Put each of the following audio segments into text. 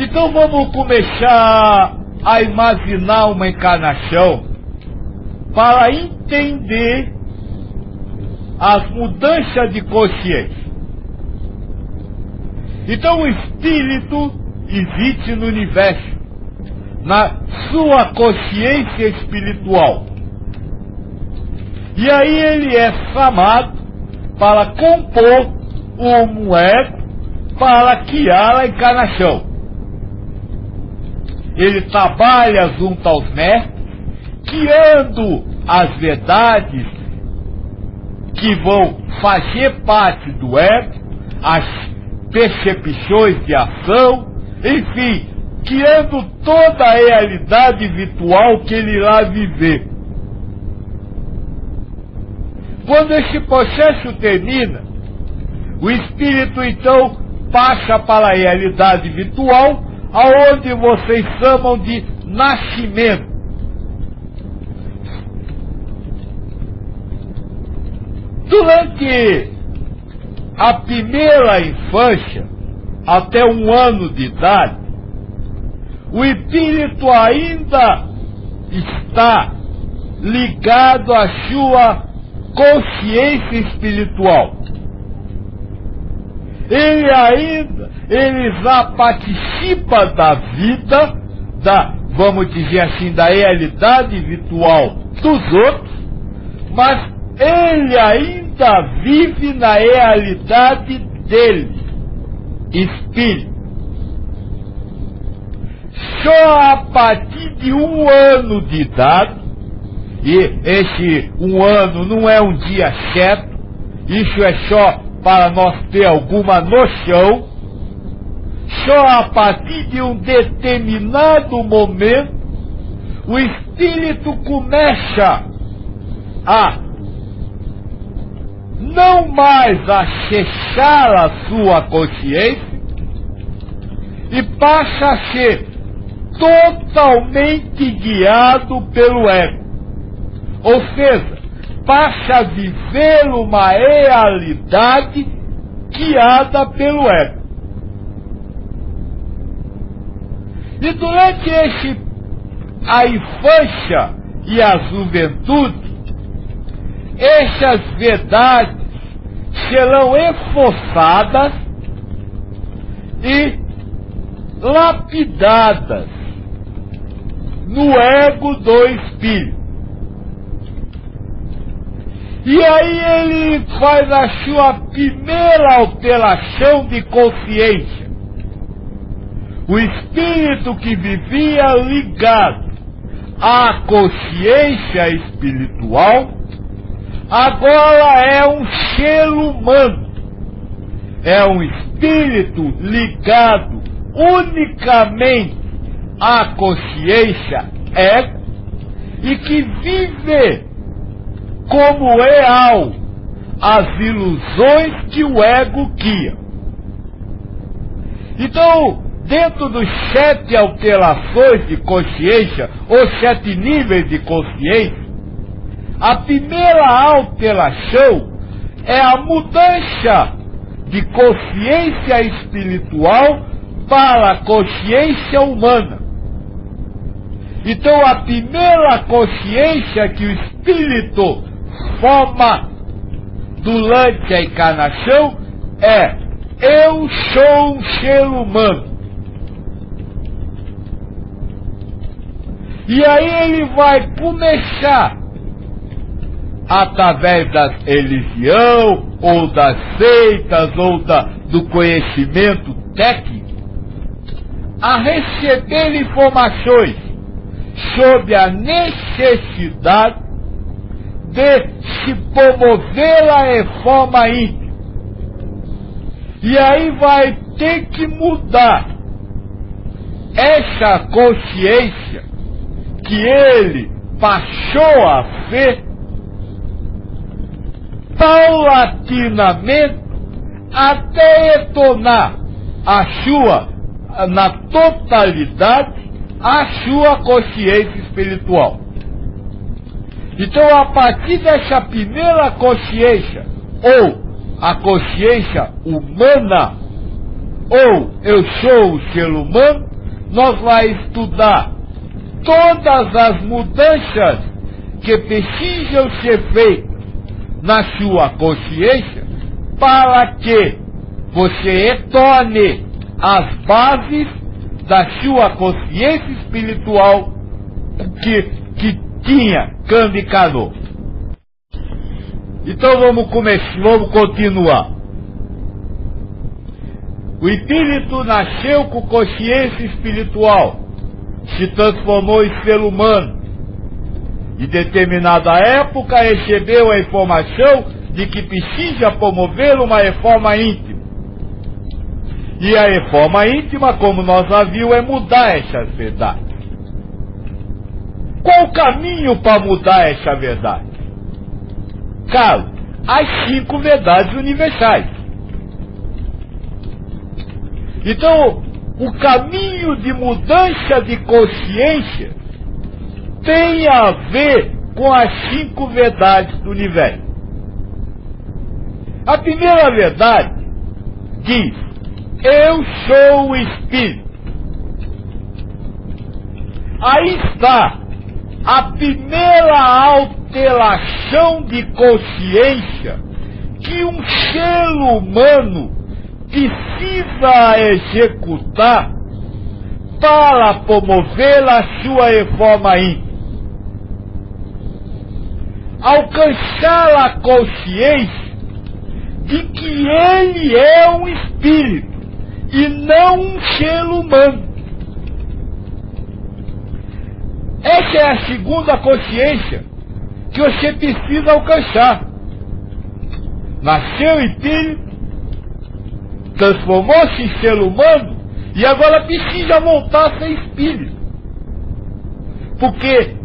Então vamos começar a imaginar uma encarnação para entender as mudanças de consciência. Então o espírito existe no universo, na sua consciência espiritual. E aí ele é chamado para compor um ego para criar a encarnação. Ele trabalha junto aos mestres, criando as verdades que vão fazer parte do ego, as percepções de ação, enfim, criando toda a realidade virtual que ele irá viver. Quando esse processo termina, o espírito então passa para a realidade virtual, aonde vocês chamam de nascimento. Durante a primeira infância, até 1 ano de idade, o espírito ainda está ligado à sua consciência espiritual. Ele já participa da vida, vamos dizer assim, da realidade virtual dos outros, mas ele ainda vive na realidade dele, espírito. Só a partir de 1 ano de idade, e esse 1 ano não é um dia certo, isso é só para nós ter alguma noção, só a partir de um determinado momento, o espírito começa a não mais acessar a sua consciência e passa a ser totalmente guiado pelo ego. Ou seja, passa a viver uma realidade guiada pelo ego. E durante a infância e a juventude, essas verdades serão esforçadas e lapidadas no ego do espírito. E aí ele faz a sua primeira alteração de consciência. O espírito que vivia ligado à consciência espiritual, agora é um ser humano. É um espírito ligado unicamente à consciência ego e que vive como real as ilusões que o ego cria. Então, dentro dos 7 alterações de consciência, ou 7 níveis de consciência, a primeira alteração é a mudança de consciência espiritual para a consciência humana. Então, a primeira consciência que o espírito forma durante a encarnação é: eu sou um ser humano. E aí ele vai começar, através das religiões, ou das seitas, ou do conhecimento técnico, a receber informações sobre a necessidade de se promover a reforma íntima. E aí vai ter que mudar essa consciência que ele passou a ser paulatinamente até retornar a sua, na totalidade, a sua consciência espiritual. Então, a partir dessa primeira consciência, ou a consciência humana, ou eu sou o ser humano, nós vamos estudar todas as mudanças que precisam ser feitas na sua consciência para que você retorne às bases da sua consciência espiritual que tinha quando encarnou. Então vamos continuar. O espírito nasceu com consciência espiritual, se transformou em ser humano. Em determinada época recebeu a informação de que precisa promover uma reforma íntima. E a reforma íntima, como nós já vimos, é mudar essa verdade. Qual o caminho para mudar essa verdade? Carlos, as 5 verdades universais. Então, o caminho de mudança de consciência tem a ver com as 5 verdades do universo. A primeira verdade diz: eu sou o Espírito. Aí está a primeira alteração de consciência que um ser humano precisa executar para promover a sua reforma íntima. Alcançar a consciência de que ele é um espírito e não um ser humano. Essa é a segunda consciência que você precisa alcançar. Nasceu espírito, transformou-se em ser humano e agora precisa voltar a ser espírito. Porque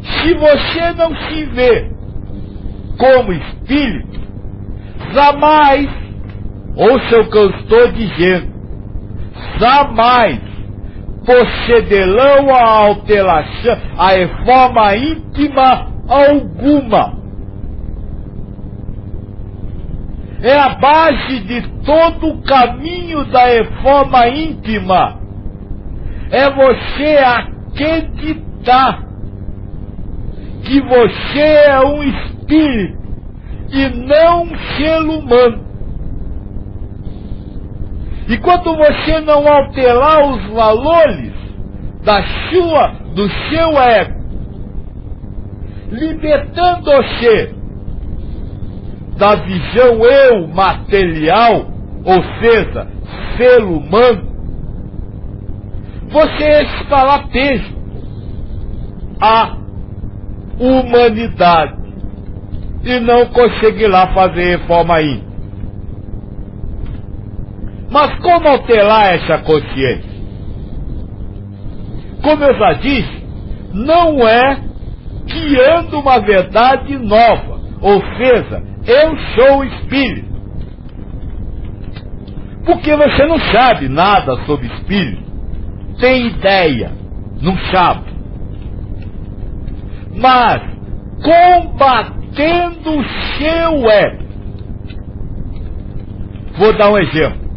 se você não se vê como espírito, jamais, ouça o que eu estou dizendo, jamais procederão a alteração, a reforma íntima alguma. É a base de todo o caminho da reforma íntima. É você acreditar que você é um espírito e não um ser humano. E quando você não alterar os valores do seu ego, libertando-se da visão eu material, ou seja, ser humano, você estará preso à humanidade e não conseguirá fazer reforma íntima. Mas como alterar essa consciência? Como eu já disse, não é criando uma verdade nova, ou seja, eu sou o espírito. Porque você não sabe nada sobre espírito, tem ideia, não sabe. Mas combatendo o seu ego. Vou dar um exemplo.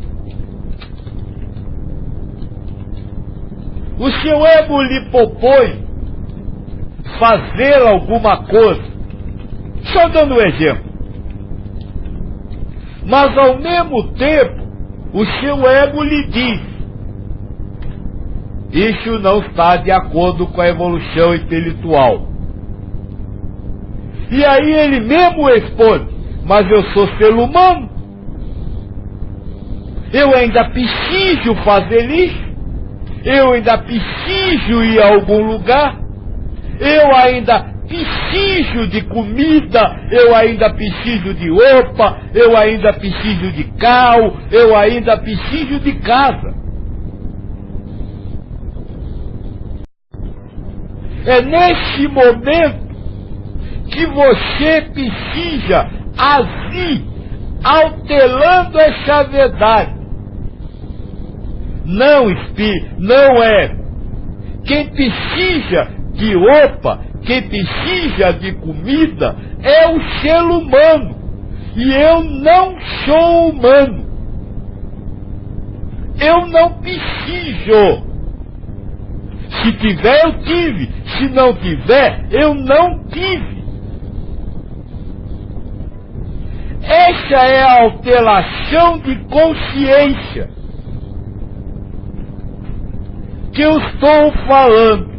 O seu ego lhe propõe fazer alguma coisa. Só dando um exemplo. Mas ao mesmo tempo, o seu ego lhe diz: isso não está de acordo com a evolução espiritual. E aí ele mesmo responde: mas eu sou ser humano. Eu ainda preciso fazer isso. Eu ainda preciso ir a algum lugar. Eu ainda preciso de comida. Eu ainda preciso de roupa. Eu ainda preciso de carro. Eu ainda preciso de casa. É nesse momento que você precisa agir, alterando essa verdade. Não, espírito, não é. Quem precisa de roupa, quem precisa de comida, é o ser humano. E eu não sou humano. Eu não preciso Se tiver, eu tive. Se não tiver, eu não tive. Essa é a alteração de consciência que eu estou falando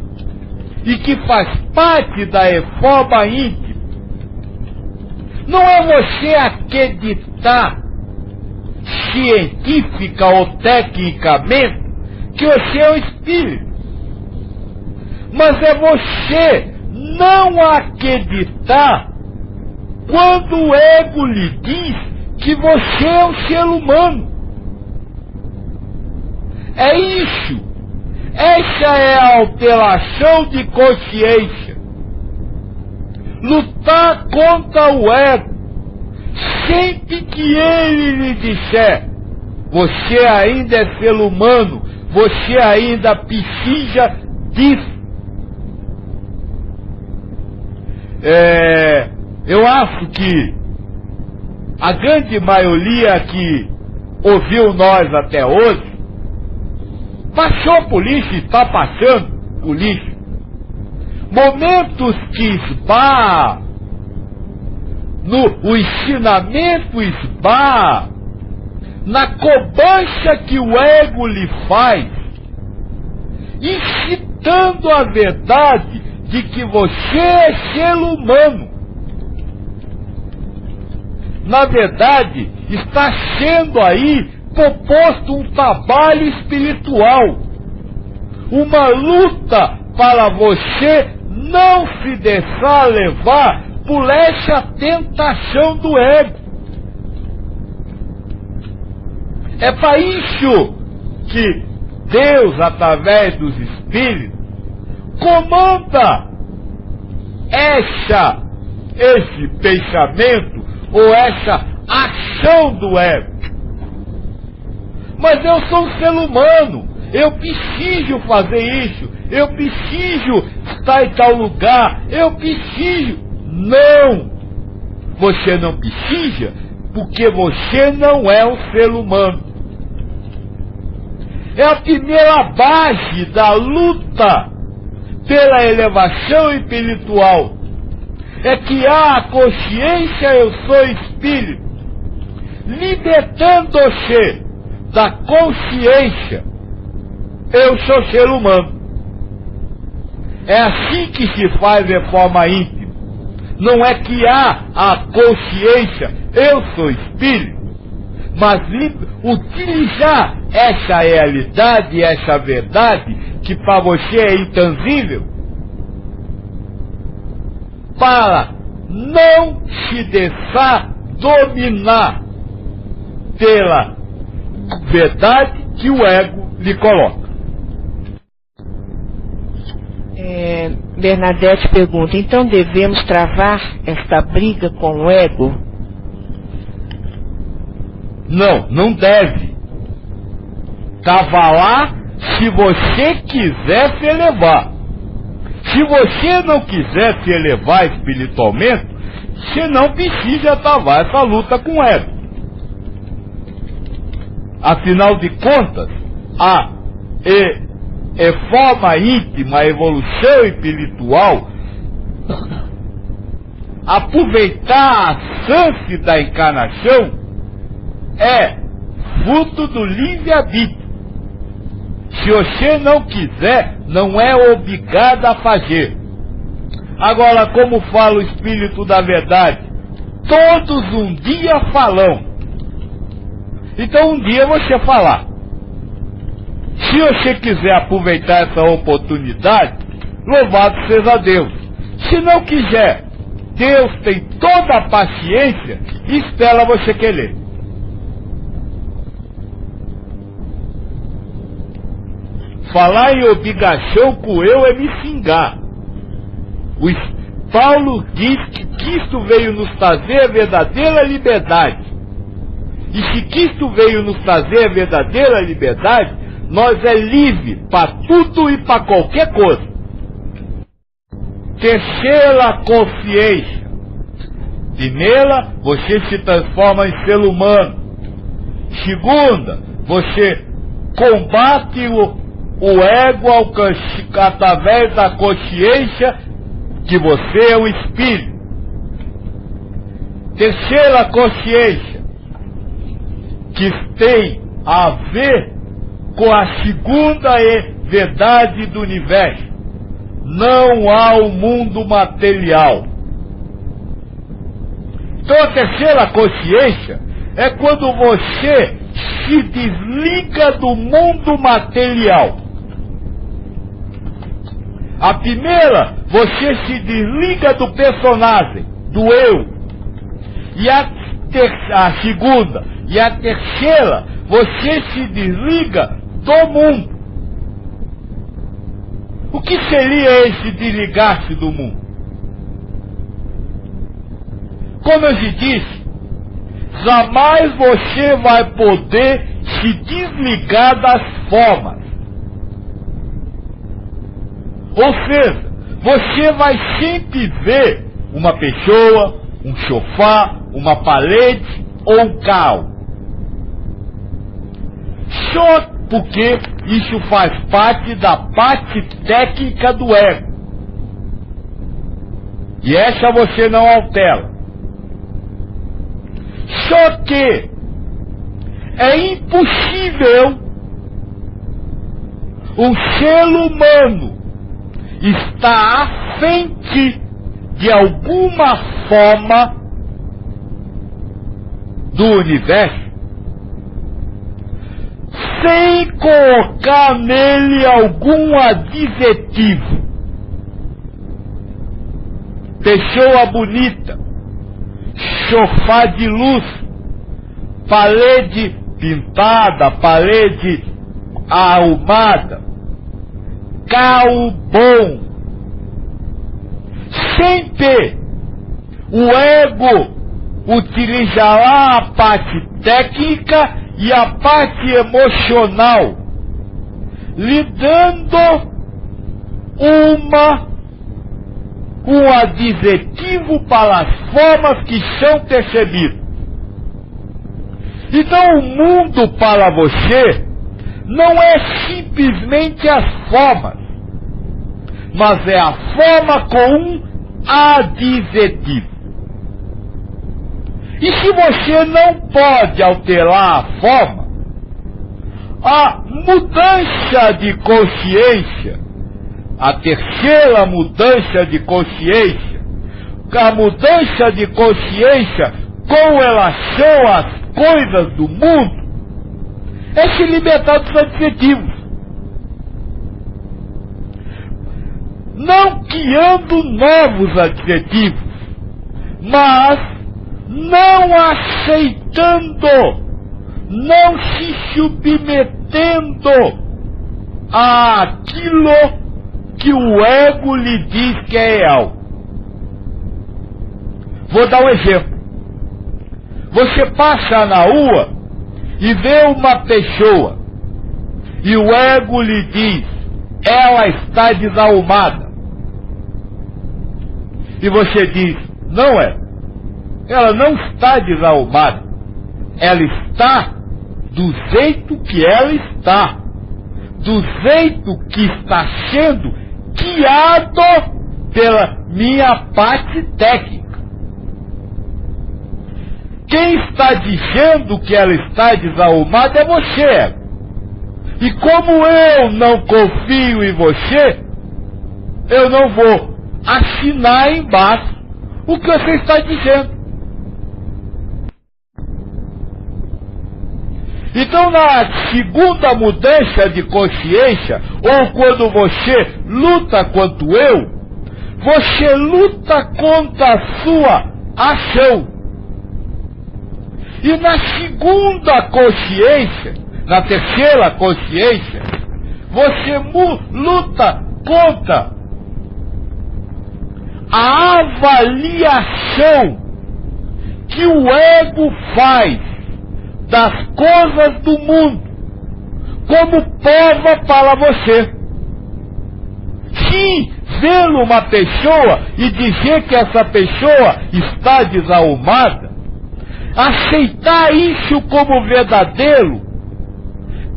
e que faz parte da reforma íntima. Não é você acreditar científica ou tecnicamente que você é um espírito, mas é você não acreditar quando o ego lhe diz que você é um ser humano. É isso. Essa é a alteração de consciência. Lutar contra o ego. Sempre que ele lhe disser, você ainda é ser humano, você ainda precisa disso. Eu acho que a grande maioria que ouviu nós até hoje passou por isso, está passando por isso. Momentos que esbarra, o ensinamento esbarra na cobrança que o ego lhe faz, incitando a verdade de que você é ser humano. Na verdade, está sendo aí proposto um trabalho espiritual, uma luta para você não se deixar levar por essa tentação do ego. É para isso que Deus, através dos Espíritos, comanda esse pensamento ou essa ação do ego. Mas eu sou um ser humano, eu preciso fazer isso, eu preciso estar em tal lugar, eu preciso. Não! Você não precisa, porque você não é um ser humano. É a primeira base da luta pela elevação espiritual. É que há a consciência, eu sou espírito, libertando-se da consciência, eu sou ser humano. É assim que se faz reforma íntima. Não é que há a consciência, eu sou espírito, mas utilizar essa realidade, essa verdade, que para você é intangível, para não se deixar dominar pela verdade que o ego lhe coloca. Bernadette pergunta, então devemos travar esta briga com o ego? Não, não deve. Cavalar se você quiser se elevar. Se você não quiser se elevar espiritualmente, você não precisa travar essa luta com o ego. Afinal de contas, a reforma íntima, a evolução espiritual, aproveitar a chance da encarnação é fruto do livre-arbítrio. Se você não quiser, não é obrigado a fazer. Agora, como fala o Espírito da Verdade, todos um dia falam. Então um dia você falar. Se você quiser aproveitar essa oportunidade, louvado seja Deus. Se não quiser, Deus tem toda a paciência e espera você querer. Falar em obrigação com eu é me xingar. Paulo diz que Cristo veio nos trazer a verdadeira liberdade. E se Cristo veio nos trazer a verdadeira liberdade, nós é livre para tudo e para qualquer coisa. Terceira consciência. Primeira, você se transforma em ser humano. Segunda, você combate o ego através da consciência que você é um espírito. Terceira consciência, que tem a ver com a segunda verdade do universo. Não há um mundo material. Então a terceira consciência é quando você se desliga do mundo material. A primeira, você se desliga do personagem, do eu. E a segunda e a terceira, você se desliga do mundo. O que seria esse desligar-se do mundo? Como eu te disse, jamais você vai poder se desligar das formas. Ou seja, você vai sempre ver uma pessoa, um sofá, uma parede ou um carro. Só porque isso faz parte da parte técnica do ego. E essa você não altera. Só que é impossível um ser humano estar à frente de alguma forma do universo sem colocar nele algum adjetivo. Pessoa bonita, sofá de luz, parede pintada, parede arrumada, carro bom. Sempre o ego utilizará a parte técnica e a parte emocional, lhe dando um adjetivo para as formas que são percebidas. Então o mundo para você não é simplesmente as formas, mas é a forma com um adjetivo. E se você não pode alterar a forma, a mudança de consciência, a terceira mudança de consciência, a mudança de consciência com relação às coisas do mundo, é se libertar dos adjetivos. Não criando novos adjetivos, mas não aceitando, não se submetendo àquilo que o ego lhe diz que é real. Vou dar um exemplo. Você passa na rua e vê uma pessoa e o ego lhe diz, ela está desarrumada. E você diz, não é. Ela não está desarrumada. Ela está do jeito que ela está. Do jeito que está sendo guiado pela minha parte técnica. Quem está dizendo que ela está desarrumada é você. E como eu não confio em você, eu não vou assinar embaixo o que você está dizendo. Então, na segunda mudança de consciência, ou quando você luta contra o eu, você luta contra a sua ação. E na segunda consciência, na terceira consciência, você luta contra a avaliação que o ego faz das coisas do mundo como prova para você. Se ver uma pessoa e dizer que essa pessoa está desarrumada, aceitar isso como verdadeiro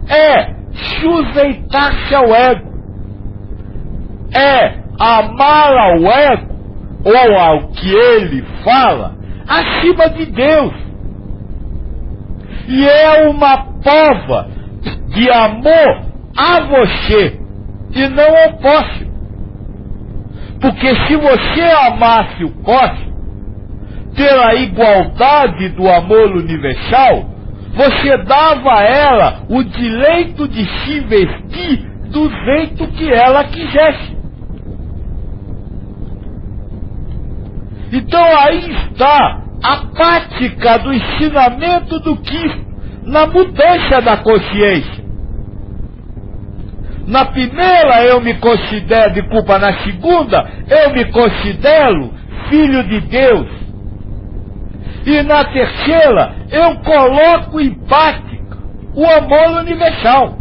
é sujeitar-se ao ego. É amar ao ego, ou ao que ele fala, acima de Deus. E é uma prova de amor a você, e não ao próximo. Porque se você amasse o próximo, pela igualdade do amor universal, você dava a ela o direito de se vestir do jeito que ela quisesse. Então aí está a prática do ensinamento do Cristo na mudança da consciência. Na primeira eu me considero de culpa, na segunda eu me considero filho de Deus. E na terceira eu coloco em prática o amor universal.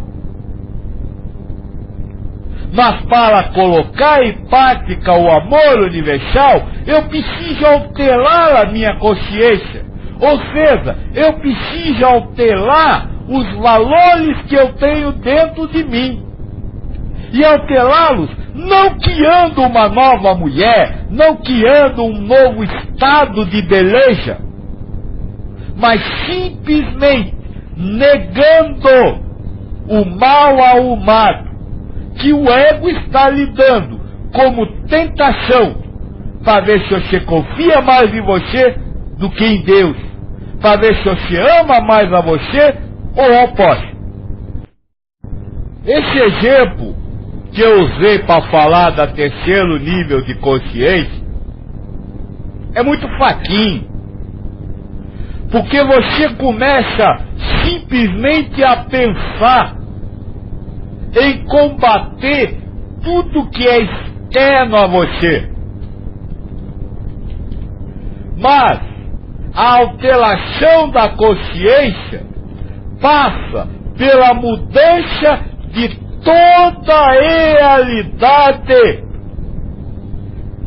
Mas para colocar em prática o amor universal, eu preciso alterar a minha consciência. Ou seja, eu preciso alterar os valores que eu tenho dentro de mim. E alterá-los não criando uma nova mulher, não criando um novo estado de beleza, mas simplesmente negando o mal arrumado que o ego está lhe dando como tentação, para ver se você confia mais em você do que em Deus, para ver se você ama mais a você ou ao próximo. Esse exemplo que eu usei para falar da terceiro nível de consciência é muito fraquinho, porque você começa simplesmente a pensar em combater tudo que é externo a você. Mas a alteração da consciência passa pela mudança de toda a realidade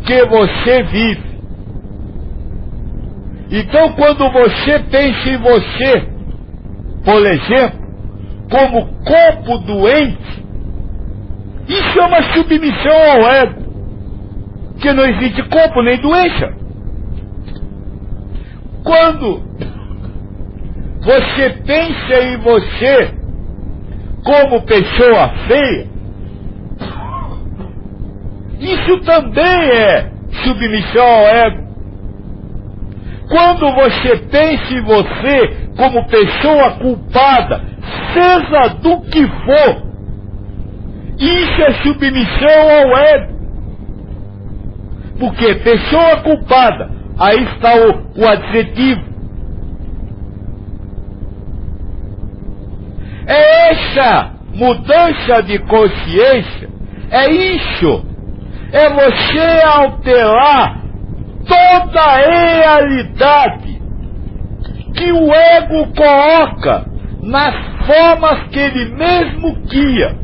que você vive. Então, quando você pensa em você, por exemplo, como corpo doente, isso é uma submissão ao ego, que não existe corpo nem doença. Quando você pensa em você como pessoa feia, isso também é submissão ao ego. Quando você pensa em você como pessoa culpada, seja do que for, isso é submissão ao ego. Porque pessoa culpada, aí está o adjetivo. É essa mudança de consciência, é isso, é você alterar toda a realidade que o ego coloca nas formas que ele mesmo cria.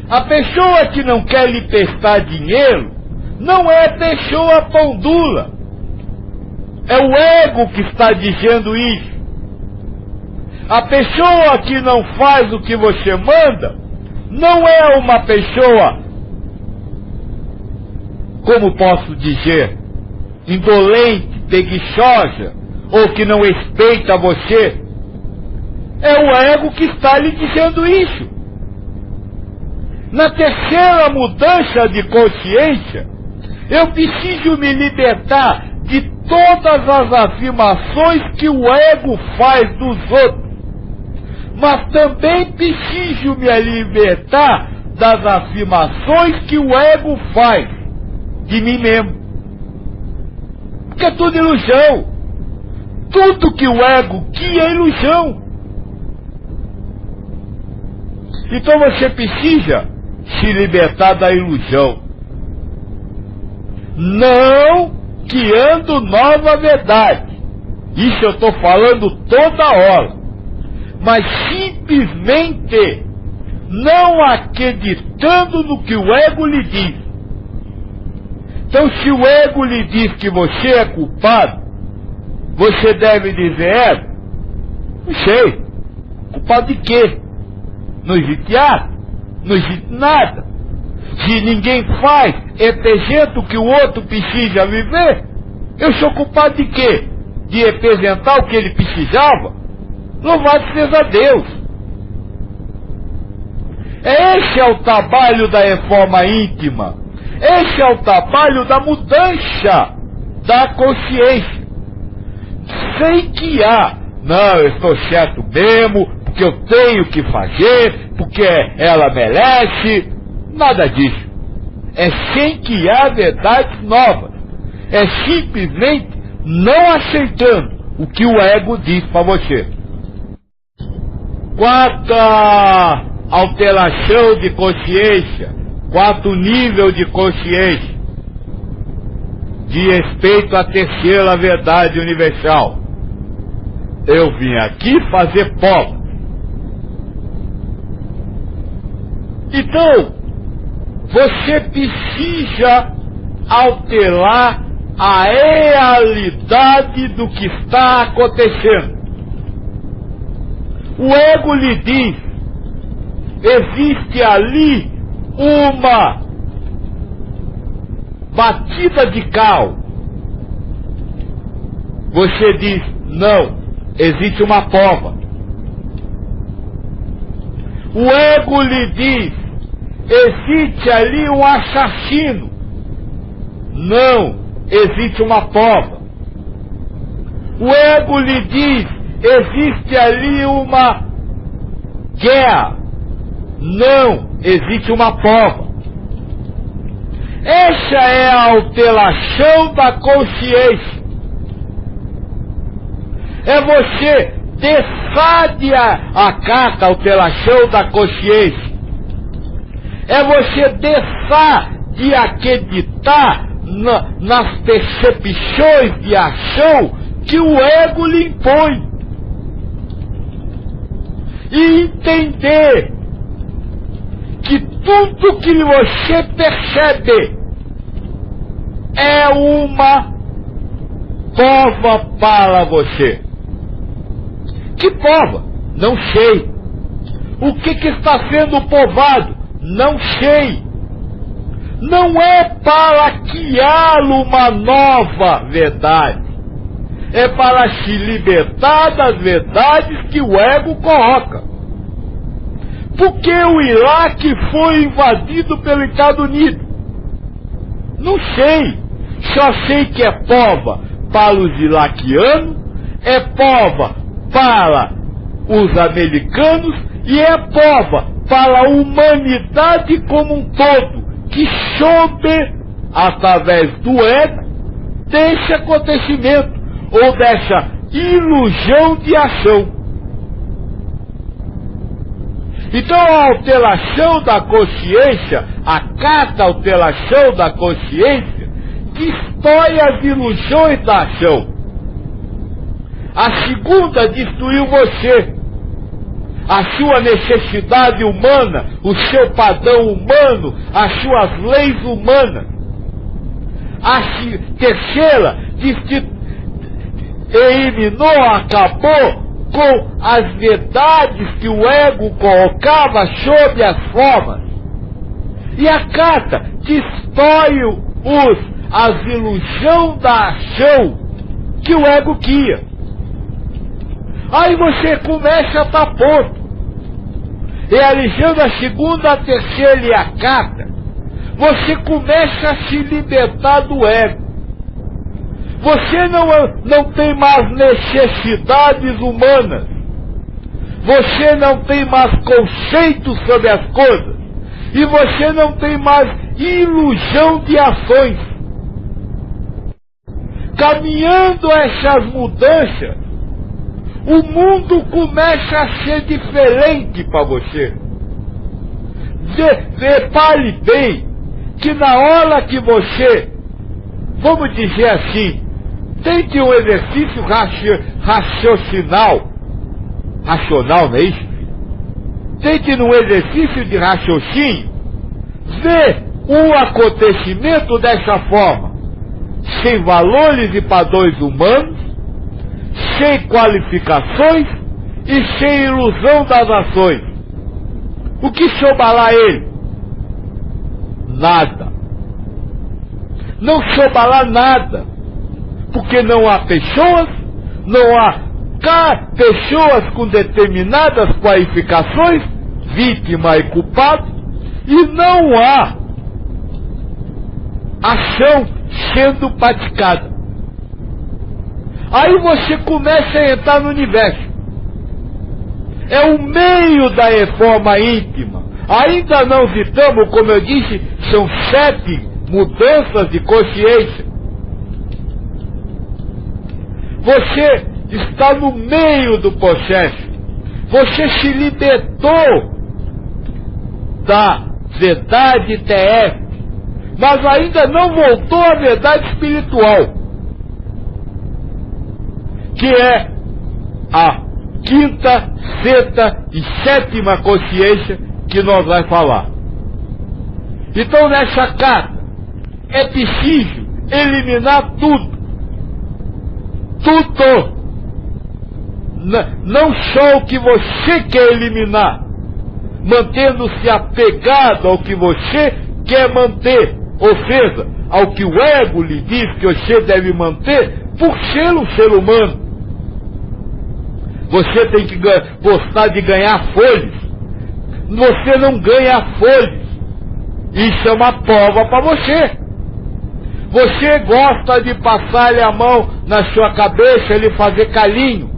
A pessoa que não quer lhe prestar dinheiro não é pessoa pão dura. É o ego que está dizendo isso. A pessoa que não faz o que você manda não é uma pessoa, como posso dizer, indolente, preguiçosa, ou que não respeita você. É o ego que está lhe dizendo isso. Na terceira mudança de consciência, eu preciso me libertar de todas as afirmações que o ego faz dos outros, mas também preciso me libertar das afirmações que o ego faz de mim mesmo. Porque é tudo ilusão. Tudo que o ego cria é ilusão. Então você precisa se libertar da ilusão, não criando nova verdade. Isso eu estou falando toda hora, mas simplesmente não acreditando no que o ego lhe diz. Então, se o ego lhe diz que você é culpado, você deve dizer: ego, Não sei. Culpado de quê? Não existe ato, não existe nada. Se ninguém faz, é tegento que o outro precisa viver, eu sou culpado de quê? De representar o que ele precisava? Louvado seja Deus. Esse é o trabalho da reforma íntima. Esse é o trabalho da mudança da consciência. Sem que não, eu estou certo mesmo, porque eu tenho que fazer, porque ela merece. Nada disso. É sem que há verdades novas. É simplesmente não aceitando o que o ego diz para você. Quarta alteração de consciência, quarto nível de consciência, de respeito à terceira verdade universal. Eu vim aqui fazer pobre. Então, você precisa alterar a realidade do que está acontecendo. O ego lhe diz, existe ali uma batida de cal. Você diz, não, existe uma pova. O ego lhe diz, existe ali um assassino. Não, existe uma prova. O ego lhe diz, existe ali uma guerra. Não, existe uma prova. Essa é a alteração da consciência. É você deixar de a carta alteração da consciência. É você deixar de acreditar nas percepções de ação que o ego lhe impõe. E entender que tudo que você percebe é uma prova para você. Que prova? Não sei. O que está sendo provado? Não sei. Não é para criar uma nova verdade. É para se libertar das verdades que o ego coloca. Por que o Iraque foi invadido pelo Estados Unidos? Não sei. Só sei que é prova para os iraquianos, é prova para os americanos e é prova para a humanidade como um todo, que soube, através do ego, desse acontecimento, ou dessa ilusão de ação. Então a alteração da consciência, a quarta alteração da consciência, destrói as ilusões da ação. A segunda destruiu você, a sua necessidade humana, o seu padrão humano, as suas leis humanas. A terceira eliminou, acabou com as verdades que o ego colocava sobre as formas. E a quarta destrói as ilusões da ação que o ego cria. Aí você começa a estar pronto, realizando a segunda, a terceira e a quarta. Você começa a se libertar do ego. Você não tem mais necessidades humanas. Você não tem mais conceitos sobre as coisas. E você não tem mais ilusão de ações. Caminhando essas mudanças, o mundo começa a ser diferente para você. Repare bem que na hora que você, vamos dizer assim, tente um exercício racional, não é isso? Tente num exercício de raciocínio, ver um acontecimento dessa forma, sem valores e padrões humanos, sem qualificações e sem ilusão das ações. O que chobalar ele? Nada. Não chobalar nada, porque não há pessoas, não há pessoas com determinadas qualificações, vítima e culpado, e não há ação sendo praticada. Aí você começa a entrar no universo. É o meio da reforma íntima. Ainda não citamos, como eu disse, são 7 mudanças de consciência. Você está no meio do processo. Você se libertou da verdade terrestre, mas ainda não voltou à verdade espiritual, que é a 5ª, 6ª e 7ª consciência que nós vamos falar. Então, nessa carta, é preciso eliminar tudo. Tudo. Não só o que você quer eliminar, mantendo-se apegado ao que você quer manter, ou seja, ao que o ego lhe diz que você deve manter, por ser um ser humano. Você tem que gostar de ganhar folhas. Você não ganha folhas. Isso é uma prova para você. Você gosta de passar-lhe a mão na sua cabeça e lhe fazer calinho.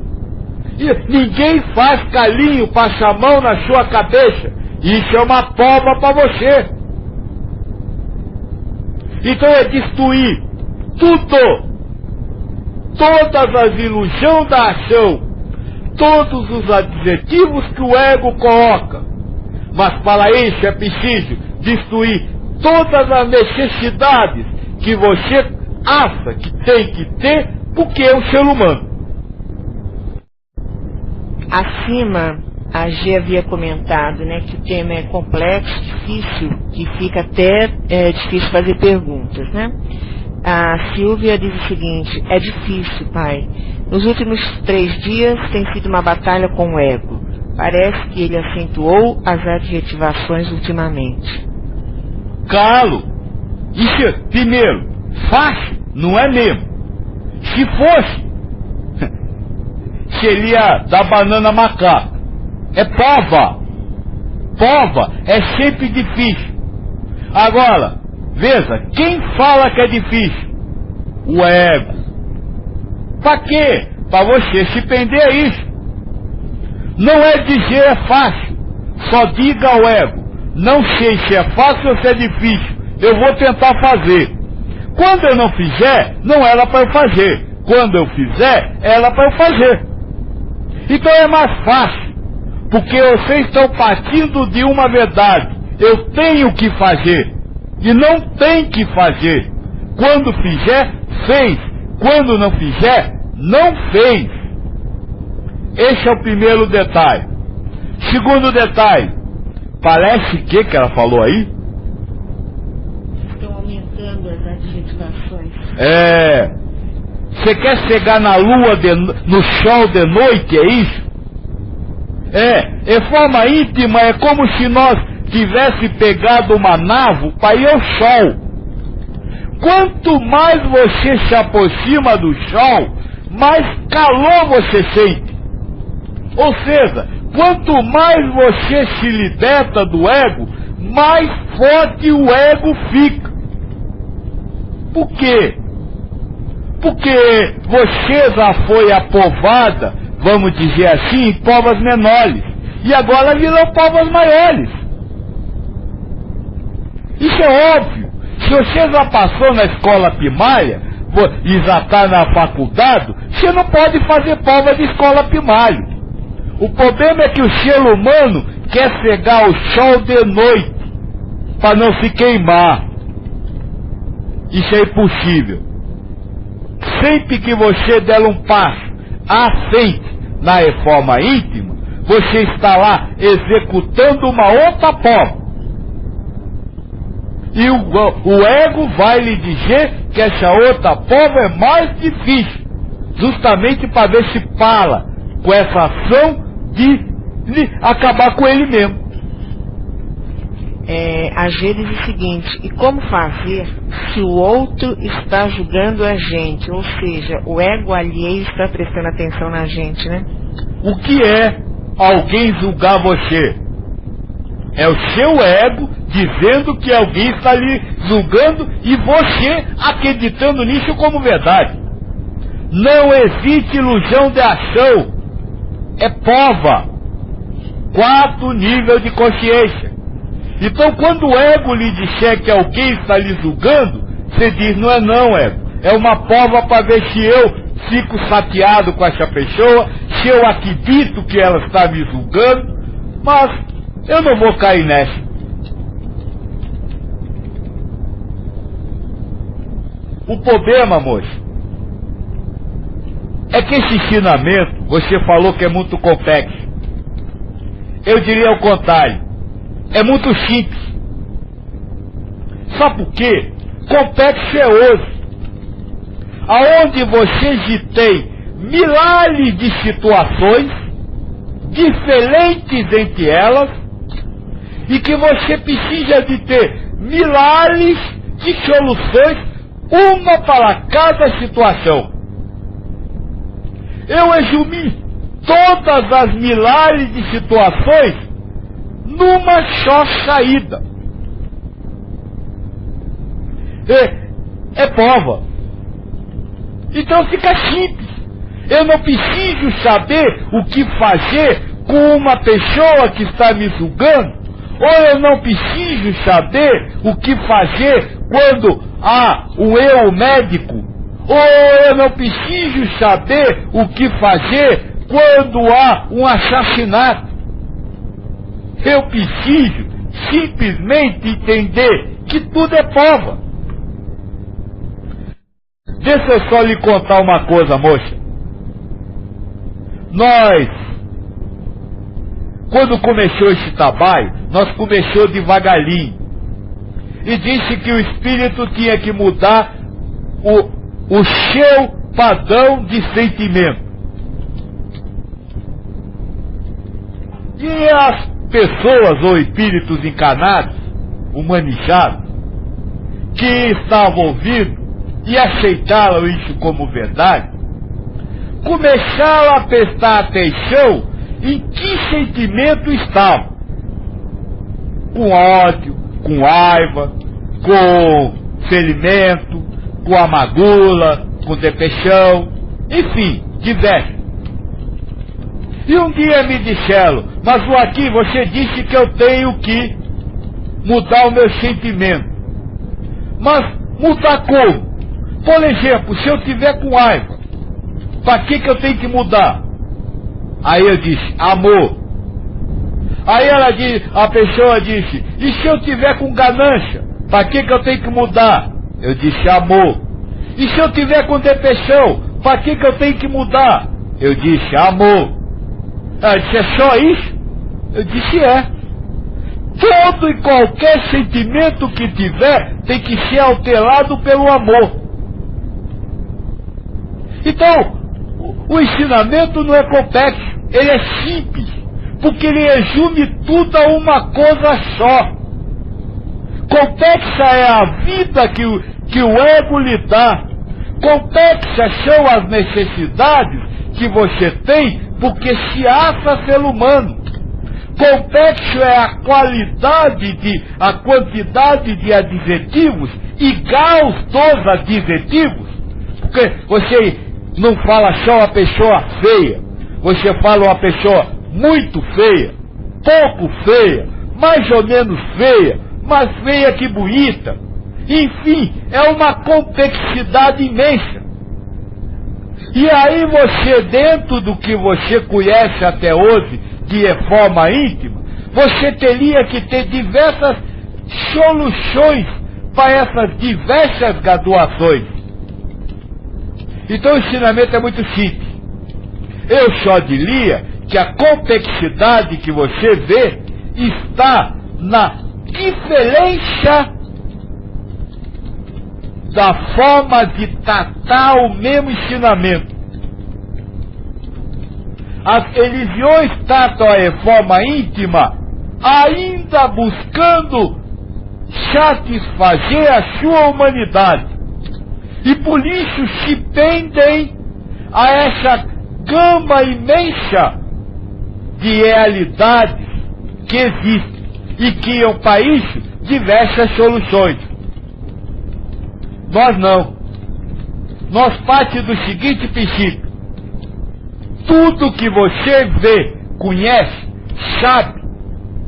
E ninguém faz calinho, passa a mão na sua cabeça. Isso é uma prova para você. Então é destruir tudo. Todas as ilusões da ação. Todos os adjetivos que o ego coloca. Mas para isso é preciso destruir todas as necessidades que você acha que tem que ter, porque é um ser humano. Acima, a G havia comentado, né, que o tema é complexo, difícil, que fica até difícil fazer perguntas, né? A Silvia diz o seguinte: é difícil, pai. Nos últimos 3 dias tem sido uma batalha com o ego. Parece que ele acentuou as adjetivações ultimamente. Calo. Isso, primeiro, fácil não é mesmo. Se fosse, seria da banana macaca. É prova. Prova é sempre difícil. Agora, veja, quem fala que é difícil? O ego. Para quê? Para você se prender a isso. Não é dizer é fácil. Só diga ao ego: não sei se é fácil ou se é difícil. Eu vou tentar fazer. Quando eu não fizer, não era para eu fazer. Quando eu fizer, era para eu fazer. Então é mais fácil. Porque vocês estão partindo de uma verdade. Eu tenho que fazer. E não tem que fazer. Quando fizer, fez. Quando não fizer, não fez. Esse é o primeiro detalhe. Segundo detalhe. Parece que ela falou aí? Estão aumentando as adjetivações. Você quer chegar na lua, no sol de noite, é isso? Forma íntima é como se nós tivesse pegado uma nave para ir ao sol. Quanto mais você se aproxima do sol, mais calor você sente. Ou seja, quanto mais você se liberta do ego, mais forte o ego fica. Por quê? Porque você já foi aprovada, vamos dizer assim, em provas menores. E agora virou provas maiores. Isso é óbvio. Se você já passou na escola primária e já está na faculdade, você não pode fazer prova de escola primária. O problema é que o ser humano quer cegar o sol de noite para não se queimar. Isso é impossível. Sempre que você der um passo à frente na reforma íntima, você está lá executando uma outra prova. E o ego vai lhe dizer que essa outra prova é mais difícil, justamente para ver se fala com essa ação de acabar com ele mesmo. A G diz o seguinte: e como fazer se o outro está julgando a gente? Ou seja, o ego alheio está prestando atenção na gente, né? O que é alguém julgar você? É o seu ego dizendo que alguém está lhe julgando e você acreditando nisso como verdade. Não existe ilusão de ação. É prova. 4 níveis de consciência. Então, quando o ego lhe disser que alguém está lhe julgando, você diz: não é não, ego. É uma prova para ver se eu fico chateado com essa pessoa, se eu acredito que ela está me julgando, mas eu não vou cair nessa. O problema, moço, é que esse ensinamento, você falou que é muito complexo. Eu diria o contrário. É muito simples. Sabe por quê? Complexo é hoje, aonde você tem milhares de situações, diferentes entre elas, e que você precisa de ter milhares de soluções, uma para cada situação. Eu resumi todas as milhares de situações numa só saída. É prova. Então fica simples. Eu não preciso saber o que fazer com uma pessoa que está me julgando, ou eu não preciso saber o que fazer quando há um eu médico, ou eu não preciso saber o que fazer quando há um assassinato. Eu preciso simplesmente entender que tudo é prova. Deixa eu só lhe contar uma coisa, moça. Nós, quando começou esse trabalho, nós começou devagarinho. E disse que o espírito tinha que mudar o seu padrão de sentimento. E as pessoas ou espíritos encarnados, humanizados, que estavam ouvindo e aceitaram isso como verdade, começaram a prestar atenção em que sentimento estavam. Com ódio, com raiva, com ferimento, com amargura, com depressão, enfim, diversos. E um dia me disseram: mas Joaquim, você disse que eu tenho que mudar o meu sentimento. Mas mudar como? Por exemplo, se eu tiver com raiva, para que eu tenho que mudar? Aí eu disse: amor. Aí a pessoa disse: e se eu tiver com ganância, para que eu tenho que mudar? Eu disse: amor. E se eu tiver com depressão, para que eu tenho que mudar? Eu disse: amor. Ela disse: é só isso? Eu disse: é. Todo e qualquer sentimento que tiver tem que ser alterado pelo amor. Então, o ensinamento não é complexo, ele é simples, porque ele resume tudo a uma coisa só. Complexa é a vida que o ego lhe dá. Complexas são as necessidades que você tem porque se acha ser humano. Complexo é a quantidade de adjetivos iguais dos adjetivos. Porque você não fala só uma pessoa feia, você fala uma pessoa muito feia, pouco feia, mais ou menos feia, mais feia que bonita. Enfim, é uma complexidade imensa. E aí você, dentro do que você conhece até hoje, de forma íntima, você teria que ter diversas soluções para essas diversas graduações. Então o ensinamento é muito simples. Eu só diria que a complexidade que você vê está na diferença da forma de tratar o mesmo ensinamento. as religiões tratam a reforma íntima ainda buscando satisfazer a sua humanidade. E por isso se pendem a essa gama imensa de realidades que existem e criam para isso diversas soluções. Nós não. Nós partimos do seguinte princípio: tudo que você vê, conhece, sabe,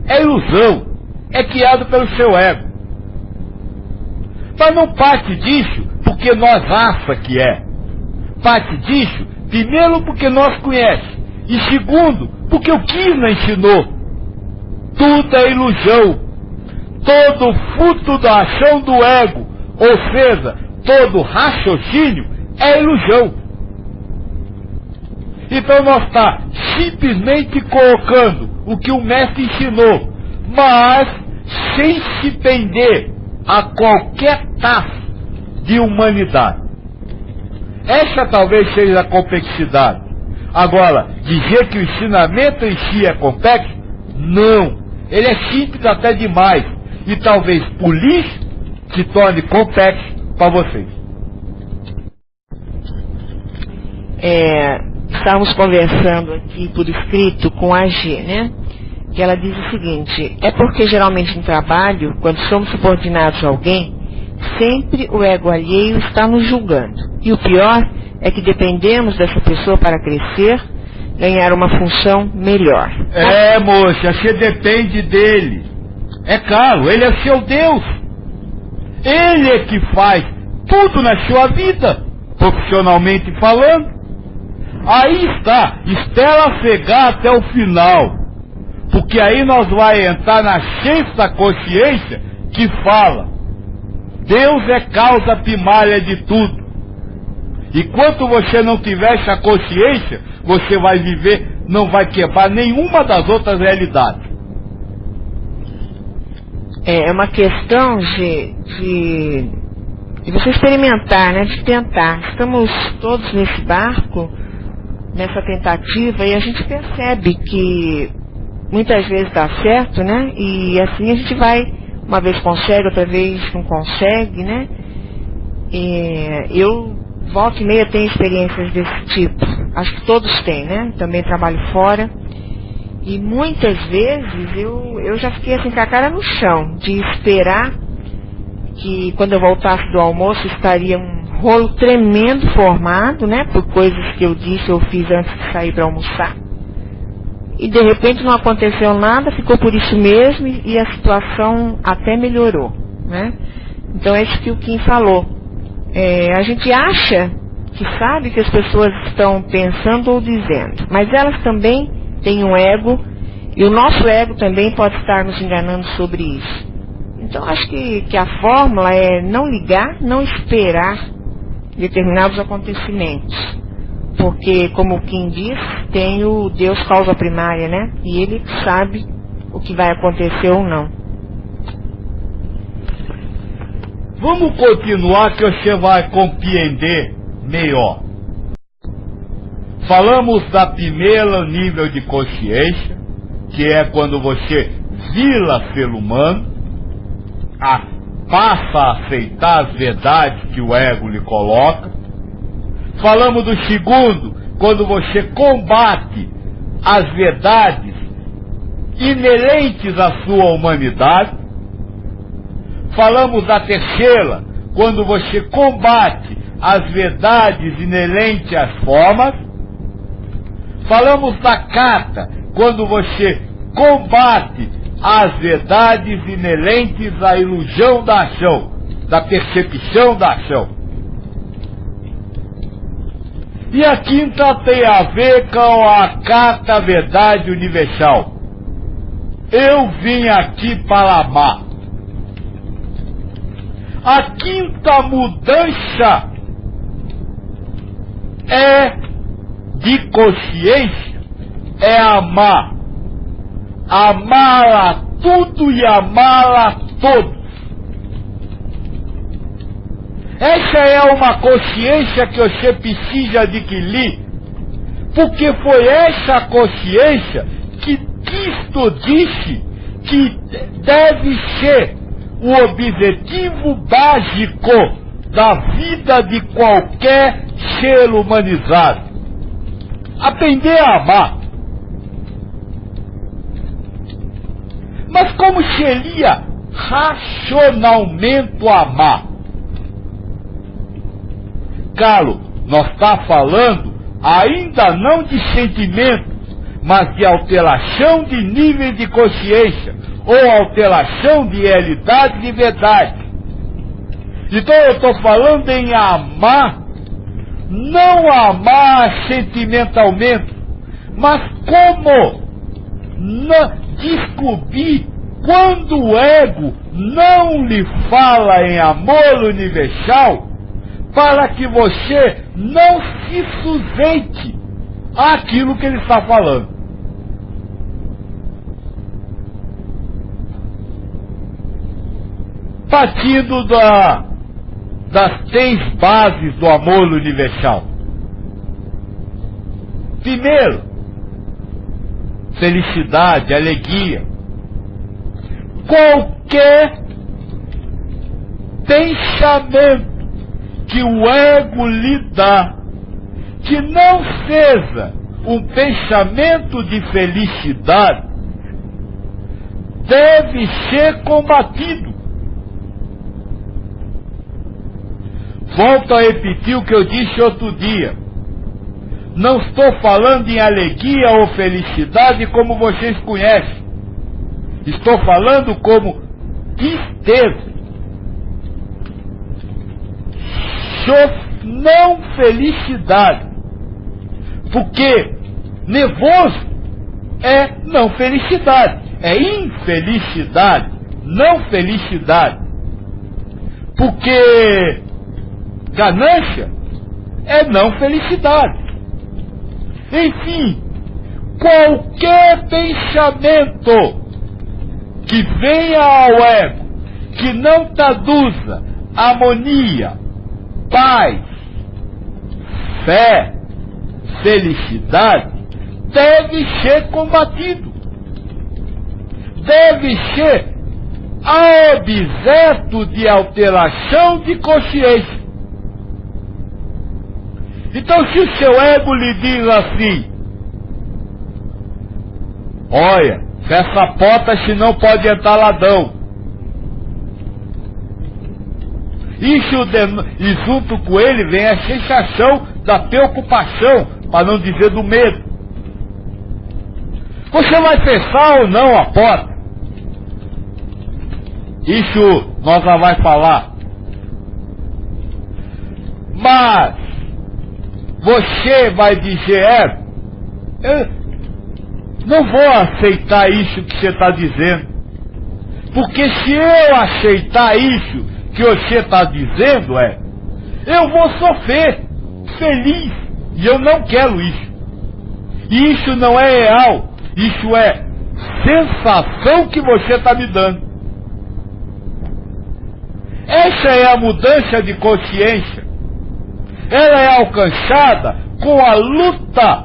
é ilusão, é criado pelo seu ego. Mas não parte disso porque nós acha que é. Parte disso, primeiro, porque nós conhece, e segundo, porque o Krishna ensinou. Tudo é ilusão. Todo fruto da ação do ego, ou seja, todo raciocínio, é ilusão. Então nós está simplesmente colocando o que o mestre ensinou, mas sem se prender a qualquer taça de humanidade. Essa talvez seja a complexidade. Agora, dizer que o ensinamento em si é complexo, não. Ele é simples até demais. E talvez por isso se torne complexo para vocês. Estávamos conversando aqui por escrito com a G, né? Que ela diz o seguinte: é porque geralmente em trabalho, quando somos subordinados a alguém, sempre o ego alheio está nos julgando. E o pior é que dependemos dessa pessoa para crescer, ganhar uma função melhor. Moça, você depende dele. É claro, ele é seu Deus. Ele é que faz tudo na sua vida, profissionalmente falando. Aí está, espera chegar até o final, porque aí nós vai entrar na sexta consciência que fala: Deus é causa primária de tudo. E quanto você não tiver essa consciência, você vai viver, não vai quebrar nenhuma das outras realidades. É uma questão de você experimentar, né? De tentar. Estamos todos nesse barco, nessa tentativa, e a gente percebe que muitas vezes dá certo, né? E assim a gente vai, uma vez consegue, outra vez não consegue, né? Eu volta e meia tenho experiências desse tipo. Acho que todos têm, né? Também trabalho fora. E muitas vezes eu já fiquei assim com a cara no chão, de esperar que quando eu voltasse do almoço estaria um rolo tremendo formado, né? Por coisas que eu disse ou fiz antes de sair para almoçar. E de repente não aconteceu nada, ficou por isso mesmo e a situação até melhorou, né? Então é isso que o Kim falou. A gente acha que sabe que as pessoas estão pensando ou dizendo, mas elas também têm um ego, e o nosso ego também pode estar nos enganando sobre isso. Então acho que a fórmula é não ligar, não esperar determinados acontecimentos. Porque, como o Kim diz, tem o Deus causa primária, né? E ele sabe o que vai acontecer ou não. Vamos continuar que você vai compreender melhor. Falamos da primeira nível de consciência, que é quando você vira ser humano, passa a aceitar as verdades que o ego lhe coloca. Falamos do segundo, quando você combate as verdades inerentes à sua humanidade. Falamos da terceira, quando você combate as verdades inerentes às formas. Falamos da quarta, quando você combate as verdades inerentes à ilusão da ação, da percepção da ação. E a quinta tem a ver com a quarta verdade universal. Eu vim aqui para amar. A quinta mudança de consciência é amar. Amar a tudo e amar a todos. Essa é uma consciência que você precisa adquirir Porque foi essa consciência que Cristo disse que deve ser o objetivo básico da vida de qualquer ser humanizado. Aprender a amar. Mas como seria racionalmente amar? Carlos, nós estamos falando ainda não de sentimentos, mas de alteração de níveis de consciência, ou alteração de realidade de verdade. Então eu estou falando em amar, não amar sentimentalmente, mas como descobrir quando o ego não lhe fala em amor universal, para que você não se sujeite àquilo que ele está falando. Partindo das 3 bases do amor universal. Primeiro, felicidade, alegria. Qualquer pensamento que o ego lhe dá, que não seja um pensamento de felicidade, deve ser combatido. Volto a repetir o que eu disse outro dia. Não estou falando em alegria ou felicidade como vocês conhecem. Estou falando como tristeza. Não felicidade. Porque nervoso é não felicidade. É infelicidade, não felicidade. Porque ganância é não felicidade. Enfim, qualquer pensamento que venha ao ego, que não traduza harmonia, paz, fé, felicidade, deve ser combatido. Deve ser objeto de alteração de consciência. Então, se o seu ego lhe diz assim: olha, fecha a porta, senão pode entrar ladrão. E junto com ele vem a sensação da preocupação, para não dizer do medo. Você vai fechar ou não a porta? Isso nós já vai falar. Mas você vai dizer: eu não vou aceitar isso que você está dizendo. Porque se eu aceitar isso que você está dizendo, eu vou sofrer feliz. E eu não quero isso. E isso não é real. Isso é sensação que você está me dando. Essa é a mudança de consciência. Ela é alcançada com a luta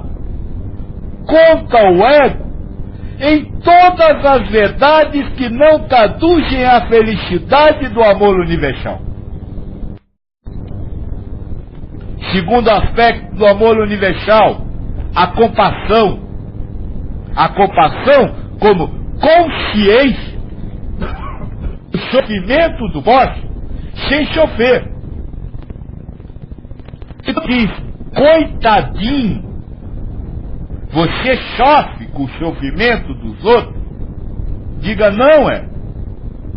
contra o ego em todas as verdades que não traduzem a felicidade do amor universal. Segundo aspecto do amor universal, a compassão. A compassão como consciência do sofrimento do próximo sem sofrer. Ele diz: coitadinho, você sofre com o sofrimento dos outros? Diga: não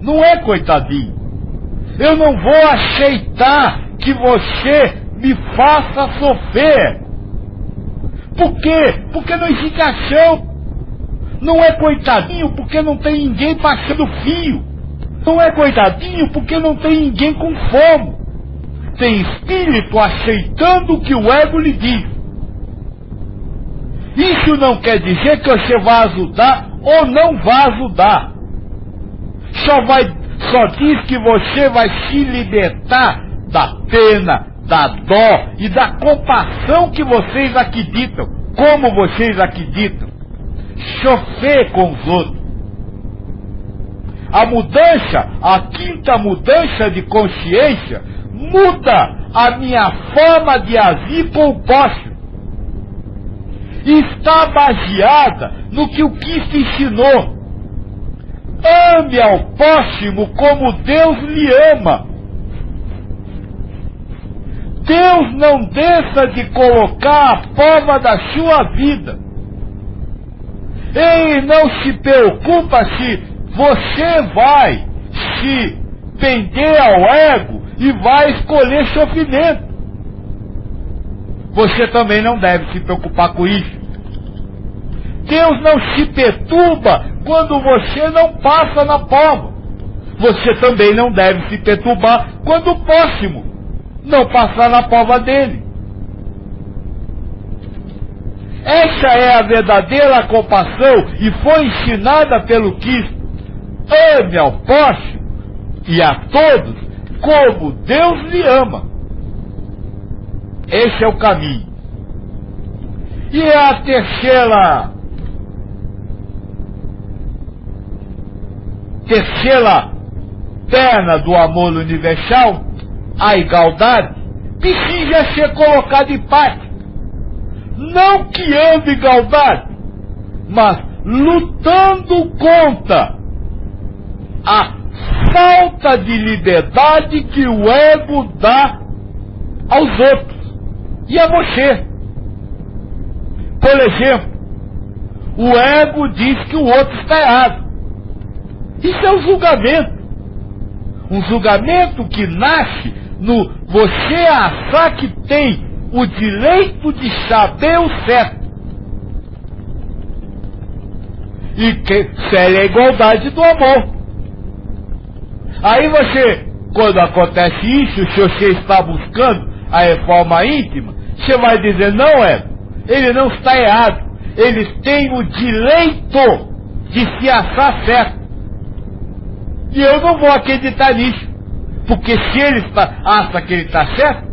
não é coitadinho. Eu não vou aceitar que você me faça sofrer. Por quê? Porque não existe ação. Não é coitadinho porque não tem ninguém passando fio. Não é coitadinho porque não tem ninguém com fome. Tem espírito aceitando o que o ego lhe diz. Isso não quer dizer que você vai ajudar ou não vai ajudar. Só diz que você vai se libertar da pena, da dó e da compaixão que vocês acreditam. como vocês acreditam, chofer com os outros. A mudança, a quinta mudança de consciência, muda a minha forma de agir com o próximo. Está baseada no que o Cristo ensinou. Ame ao próximo como Deus lhe ama. Deus não deixa de colocar a prova da sua vida. Ele não se preocupa se você vai se pender ao ego e vai escolher sofrimento. Você também não deve se preocupar com isso. Deus não se perturba quando você não passa na prova. Você também não deve se perturbar quando o próximo não passar na prova dele. Essa é a verdadeira compaixão e foi ensinada pelo Cristo. Ame ao próximo e a todos como Deus lhe ama. Esse é o caminho. E a terceira perna do amor universal, a igualdade, precisa ser colocada em prática. Não criando igualdade, mas lutando contra a falta de liberdade que o ego dá aos outros e a você. Por exemplo, o ego diz que o outro está errado. Isso é um julgamento. Um julgamento que nasce no você achar que tem o direito de saber o certo. E que seria a igualdade do amor. Aí você, quando acontece isso, se você está buscando a reforma íntima, você vai dizer, não é, ele não está errado, eles têm o direito de se achar certo. E eu não vou acreditar nisso, porque se ele acha que ele está certo,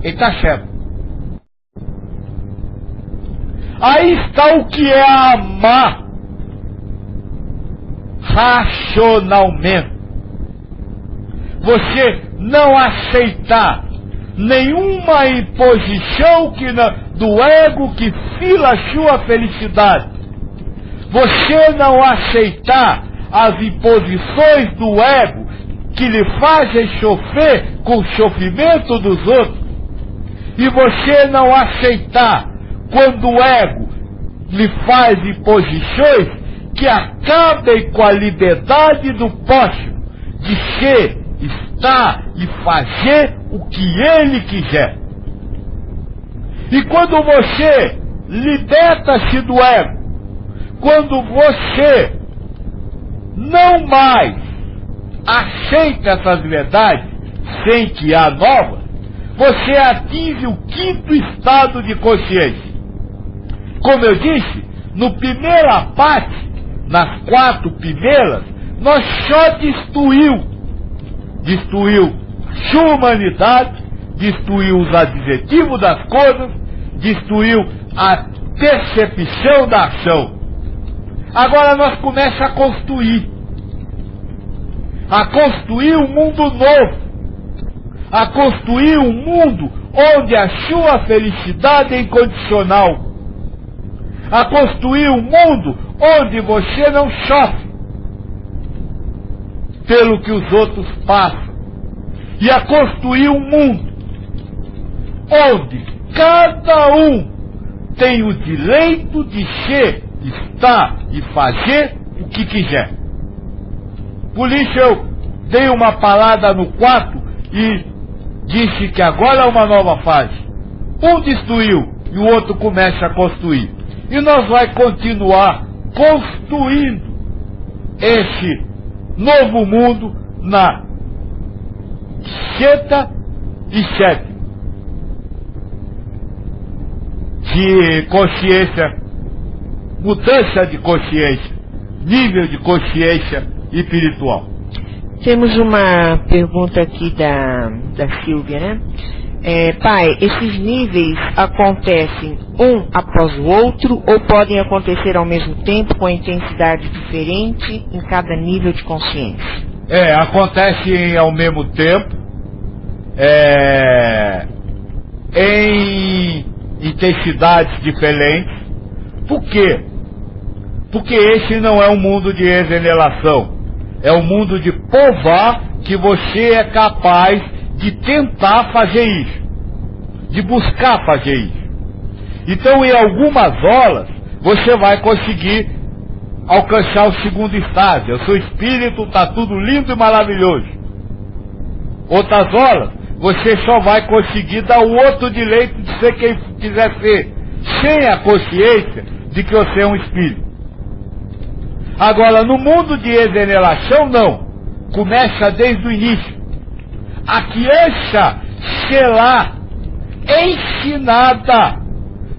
ele está certo. Aí está o que é amar racionalmente. Você não aceitar nenhuma imposição do ego que fila a sua felicidade. Você não aceitar as imposições do ego que lhe fazem sofrer com o sofrimento dos outros. E você não aceitar quando o ego lhe faz imposições que acabem com a liberdade do próximo de ser, estar e fazer o que ele quiser. E quando você liberta-se do ego, quando você não mais aceita essas verdades sem que há novas, você atinge o quinto estado de consciência. Como eu disse, no primeira parte, nas 4 primeiras, nós só destruiu a sua humanidade, destruiu os adjetivos das coisas, destruiu a percepção da ação. Agora nós começamos a construir um mundo novo, a construir um mundo onde a sua felicidade é incondicional, a construir um mundo onde você não sofre pelo que os outros passam, e a construir um mundo onde cada um tem o direito de ser, estar e fazer o que quiser. Por isso eu dei uma parada no quarto e disse que agora é uma nova fase. Um destruiu e o outro começa a construir. E nós vamos continuar construindo esse novo mundo na 6ª e 7ª de consciência, mudança de consciência, nível de consciência espiritual. Temos uma pergunta aqui da Silvia, né? Pai, esses níveis acontecem um após o outro ou podem acontecer ao mesmo tempo com intensidade diferente em cada nível de consciência? Acontece ao mesmo tempo, em intensidades diferentes. Por quê? Porque esse não é um mundo de regeneração, é um mundo de provar que você é capaz de tentar fazer isso, de buscar fazer isso. Então, em algumas horas, você vai conseguir alcançar o segundo estágio. O seu espírito está tudo lindo e maravilhoso. Outras horas, você só vai conseguir dar o outro direito de ser quem quiser ser, sem a consciência de que você é um espírito. Agora, no mundo de regeneração, não. Começa desde o início. A criança será ensinada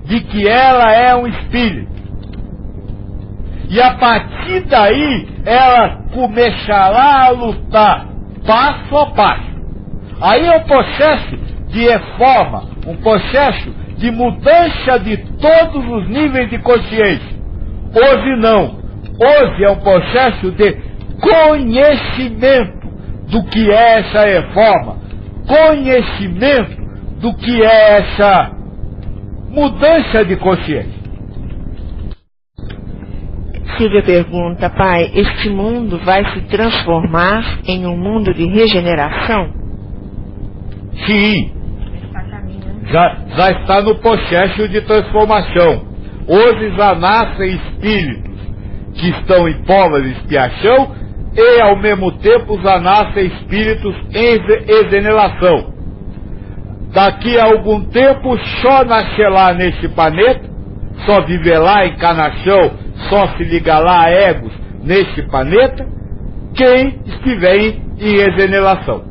de que ela é um espírito. E a partir daí, ela começará a lutar passo a passo. Aí é um processo de reforma, um processo de mudança de todos os níveis de consciência. Hoje não. Hoje é um processo de conhecimento do que é essa reforma, conhecimento do que é essa mudança de consciência. Silvia pergunta, pai, este mundo vai se transformar em um mundo de regeneração? Sim, já está no processo de transformação. Hoje já nascem espíritos que estão em prova de expiação e ao mesmo tempo já nascem espíritos em regeneração. Daqui a algum tempo só nascerá neste planeta, só viverá encarnação, só se ligará a egos neste planeta, quem estiver em regeneração.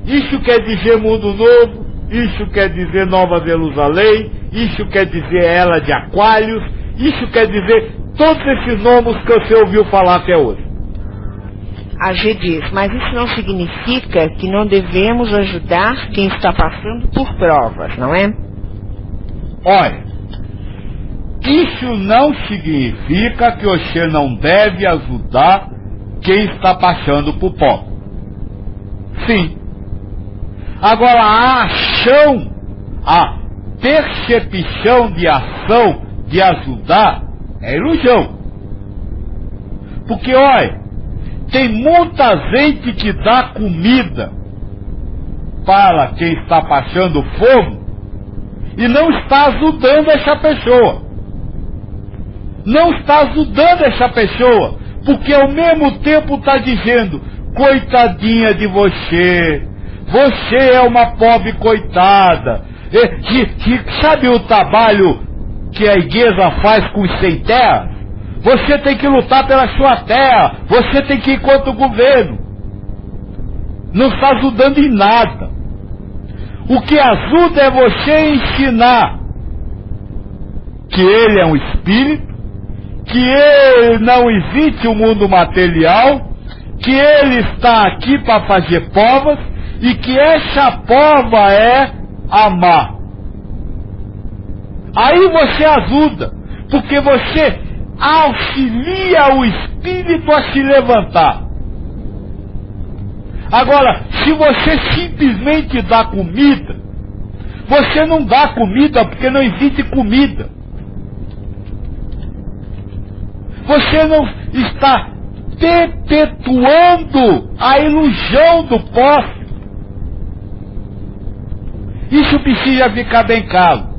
Isso quer dizer mundo novo, isso quer dizer Nova Jerusalém, isso quer dizer Era de Aquários, isso quer dizer todos esses nomes que você ouviu falar até hoje. A G diz, mas isso não significa que não devemos ajudar quem está passando por provas, não é? Olha, isso não significa que você não deve ajudar quem está passando por prova. Sim. Agora, a ação, a percepção de ação, de ajudar, é ilusão. Porque, olha, tem muita gente que dá comida para quem está passando fome e não está ajudando essa pessoa. Não está ajudando essa pessoa, porque ao mesmo tempo está dizendo, coitadinha de você, você é uma pobre coitada. Sabe o trabalho que a igreja faz com os sem terra? Você tem que lutar pela sua terra, você tem que ir contra o governo. Não está ajudando em nada. O que ajuda é você ensinar que ele é um espírito, que ele não existe o mundo material, que ele está aqui para fazer provas e que essa prova é amar. Aí você ajuda, porque você auxilia o espírito a se levantar. Agora, se você simplesmente dá comida, você não dá comida porque não existe comida. Você não está perpetuando a ilusão do posse. Isso precisa ficar bem claro.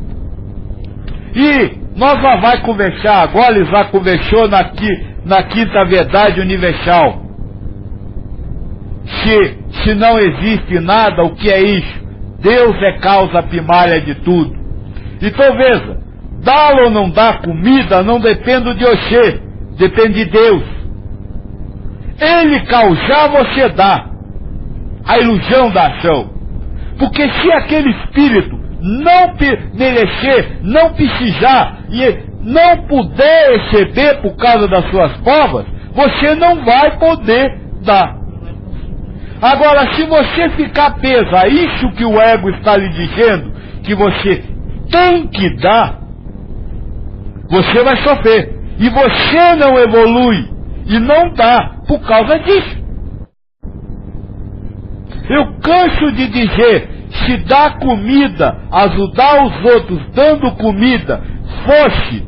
E nós já vai conversar agora, ele já conversou na quinta verdade universal. Se não existe nada, o que é isso? Deus é causa primária de tudo. Então veja, dar ou não dar comida não depende de você, depende de Deus. Ele causar, você dá. A ilusão da ação. Porque se aquele espírito não merecer, não precisar e não puder receber por causa das suas provas, você não vai poder dar. Agora, se você ficar preso a isso que o ego está lhe dizendo, que você tem que dar, você vai sofrer. E você não evolui e não dá por causa disso. Eu canso de dizer, se dar comida, ajudar os outros dando comida, fosse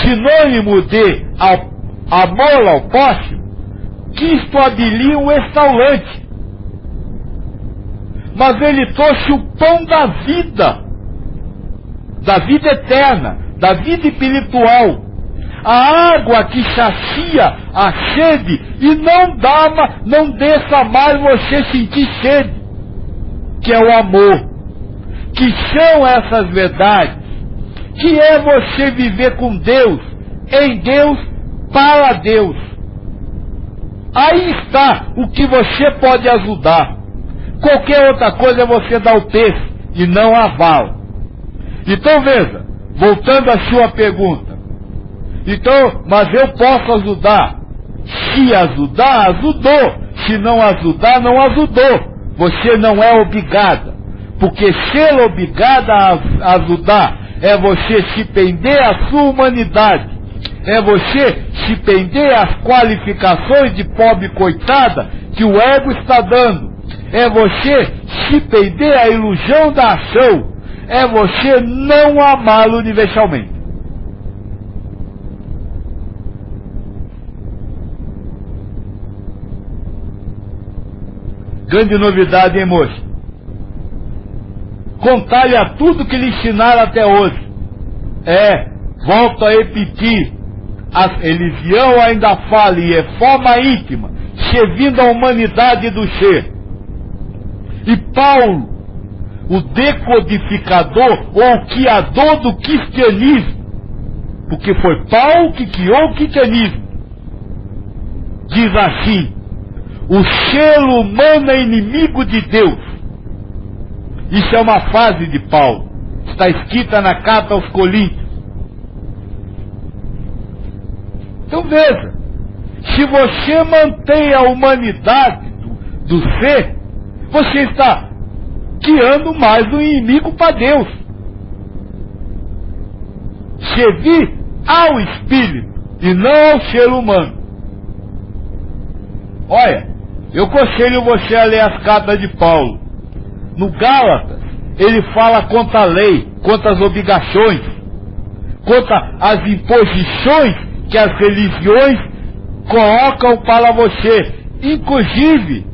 sinônimo de amor ao próximo, que isto habilia um restaurante. Mas ele trouxe o pão da vida eterna, da vida espiritual, a água que sacia a sede e não deixa mais você sentir sede, que é o amor, que são essas verdades, que é você viver com Deus, em Deus, para Deus. Aí está o que você pode ajudar. Qualquer outra coisa é você dar o peixe e não a vala. Então veja, voltando à sua pergunta. Então, mas eu posso ajudar. Se ajudar, ajudou. Se não ajudar, não ajudou. Você não é obrigada. Porque ser obrigada a ajudar é você se prender à sua humanidade. É você se prender às qualificações de pobre coitada que o ego está dando. É você se prender à ilusão da ação. É você não amá-lo universalmente. Grande novidade, hein, moço? Contar-lhe a tudo que lhe ensinaram até hoje. Volto a repetir. Elisião ainda fala e é forma íntima, servindo a humanidade do ser. E Paulo, o decodificador ou o criador do cristianismo, porque foi Paulo que criou o cristianismo, diz assim: o ser humano é inimigo de Deus. Isso é uma frase de Paulo, está escrita na carta aos Coríntios. Então veja, se você mantém a humanidade do ser, você está criando mais um inimigo para Deus. Servir ao espírito e não ao ser humano. Olha, eu aconselho você a ler as cartas de Paulo. No Gálatas, ele fala contra a lei, contra as obrigações, contra as imposições que as religiões colocam para você, inclusive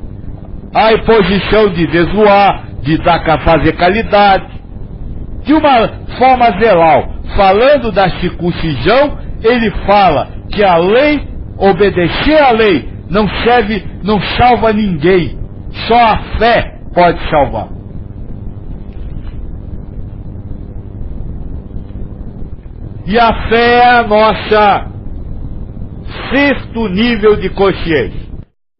a imposição de desoar, de fazer caridade, de uma forma geral. Falando da circuncisão, ele fala que a lei, obedecer à lei, não serve, não salva ninguém, só a fé pode salvar. E a fé é a nossa sexto nível de consciência.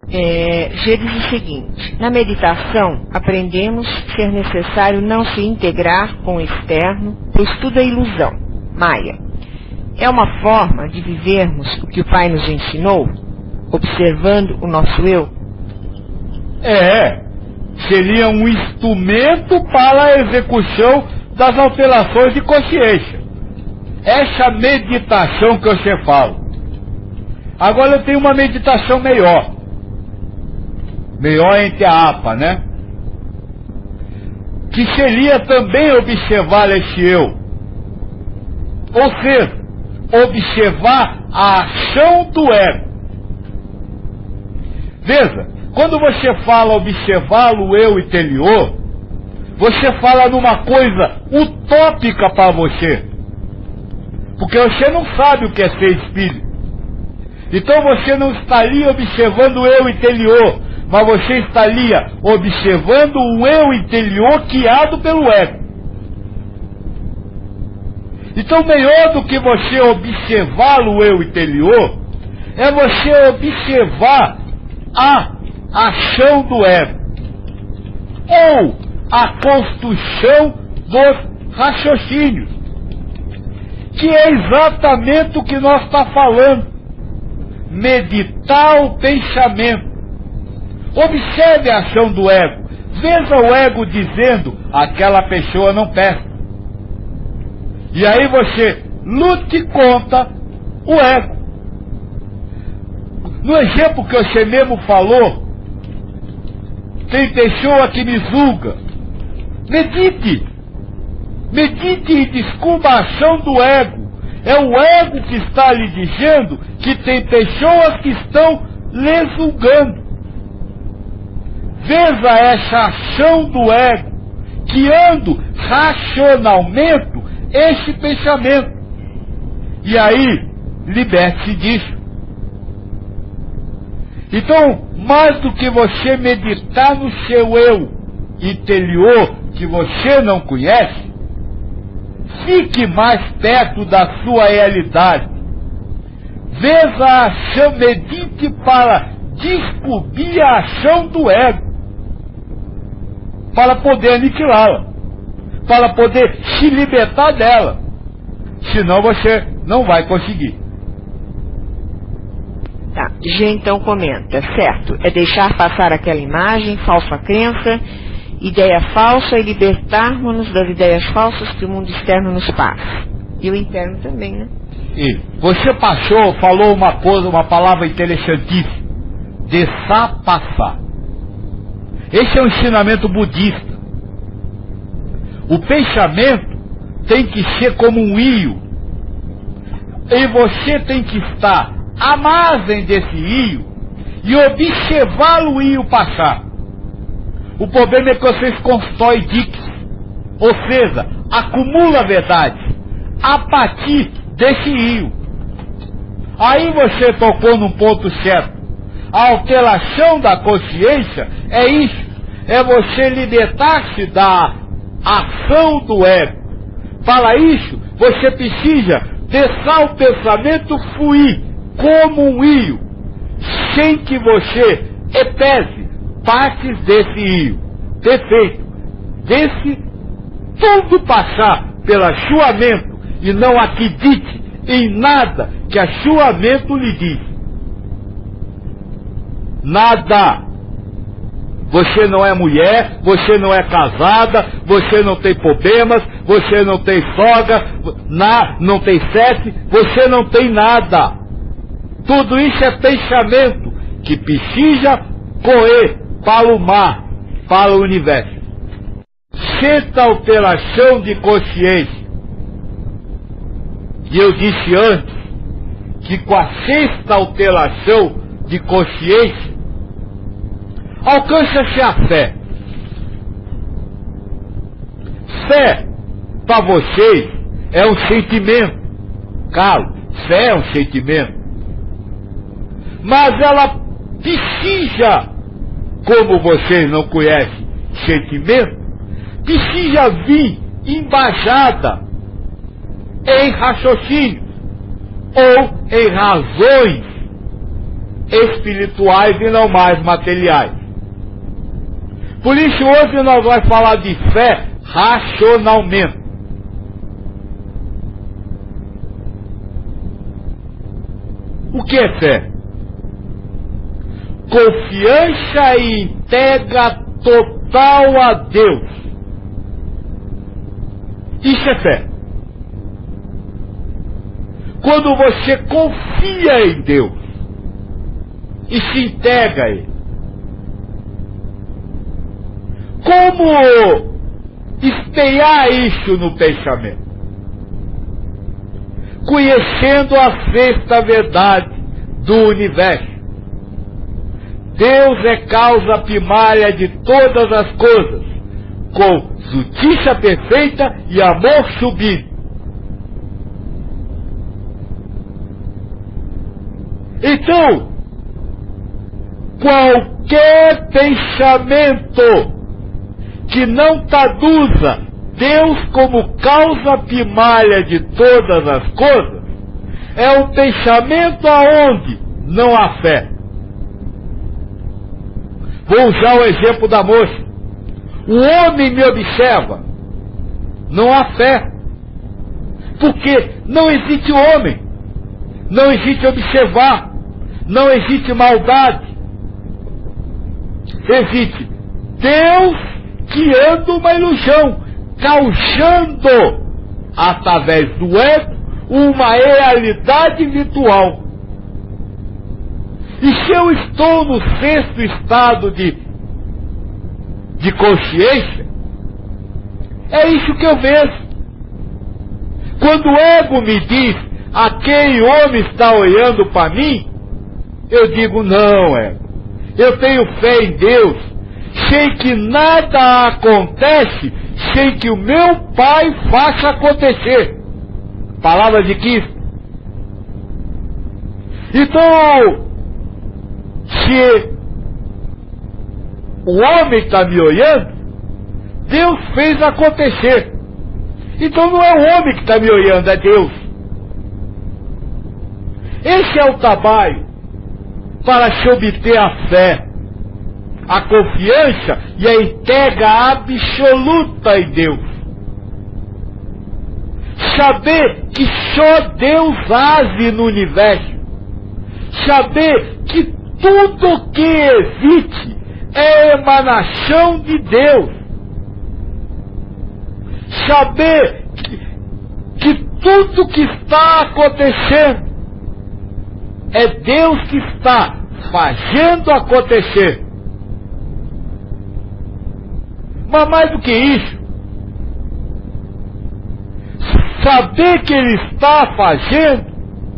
G diz o seguinte: na meditação aprendemos ser necessário não se integrar com o externo, pois tudo é ilusão, Maya. É uma forma de vivermos o que o Pai nos ensinou, observando o nosso eu? Seria um instrumento para a execução das alterações de consciência. Essa meditação que você fala. Agora eu tenho uma meditação melhor entre a APA, né? Que seria também observar esse eu. Ou seja, observar a ação do ego. Veja, quando você fala observar o eu interior, você fala numa coisa utópica para você. Porque você não sabe o que é ser espírito. Então você não estaria observando o eu interior, mas você estaria observando o eu interior criado pelo ego. Então, melhor do que você observar o eu interior, é você observar a ação do ego, ou a construção dos raciocínios, que é exatamente o que nós estamos falando. Meditar o pensamento. Observe a ação do ego. Veja o ego dizendo, aquela pessoa não presta. E aí você lute contra o ego. No exemplo que você mesmo falou, tem pessoa que me julga. Medite. Medite e descubra a ação do ego. É o ego que está lhe dizendo que tem pessoas que estão lhe julgando. Veja essa ação do ego, guiando racionalmente este pensamento. E aí, liberte-se disso. Então, mais do que você meditar no seu eu interior, que você não conhece, fique mais perto da sua realidade. Veja a ação, medite para descobrir a ação do ego, para poder aniquilá-la, para poder se libertar dela. Senão você não vai conseguir. Tá, G então comenta, certo, é deixar passar aquela imagem, falsa crença, ideia falsa e libertarmos-nos das ideias falsas que o mundo externo nos passa. E o interno também, né? E você falou uma coisa, uma palavra interessantíssima. Deixar passar. Esse é um ensinamento budista. O pensamento tem que ser como um rio. E você tem que estar à margem desse rio e observar o rio passar. O problema é que vocês constroem diques, ou seja, acumula a verdade a partir desse rio. Aí você tocou num ponto certo. A alteração da consciência é isso, é você libertar-se da ação do ego. Para isso, você precisa deixar o pensamento fluir como um rio, sem que você pese partes desse rio. Perfeito. Deixe tudo passar pela sua mente e não acredite em nada que a sua mente lhe diz. Nada. Você não é mulher, você não é casada, você não tem problemas, você não tem sogra, não tem sexo, você não tem nada. Tudo isso é pensamento que precisa correr para o mar, para o universo. Sexta alteração de consciência. E eu disse antes que com a sexta alteração de consciência alcança-se a fé. Fé, para vocês, é um sentimento. Claro, fé é um sentimento. Mas ela precisa, como vocês não conhecem sentimento, precisa vir embasada em raciocínio ou em razões espirituais e não mais materiais. Por isso hoje nós vamos falar de fé racionalmente. O que é fé? Confiança e entrega total a Deus. Isso é fé. Quando você confia em Deus e se entrega a Ele. Como espelhar isso no pensamento? Conhecendo a sexta verdade do universo. Deus é causa primária de todas as coisas, com justiça perfeita e amor sublime. Então, qualquer pensamento que não traduza Deus como causa primária de todas as coisas é um pensamento aonde não há fé. Vou usar o exemplo da moça. O homem me observa. Não há fé. Porque não existe homem. Não existe observar. Não existe maldade. Existe Deus criando uma ilusão, causando, através do ego, uma realidade virtual. E se eu estou no sexto estado de consciência, é isso que eu vejo. Quando o ego me diz, aquele homem está olhando para mim, eu digo, não, ego. Eu tenho fé em Deus. Sei que nada acontece sem que o meu Pai faça acontecer. Palavra de Cristo. Então, se o homem está me olhando, Deus fez acontecer. Então não é o homem que está me olhando, é Deus. Esse é o trabalho para se obter a fé, a confiança e a entrega absoluta em Deus. Saber que só Deus age no universo. Saber que tudo que existe é emanação de Deus. Saber que tudo que está acontecendo é Deus que está fazendo acontecer. Mas mais do que isso, saber que Ele está fazendo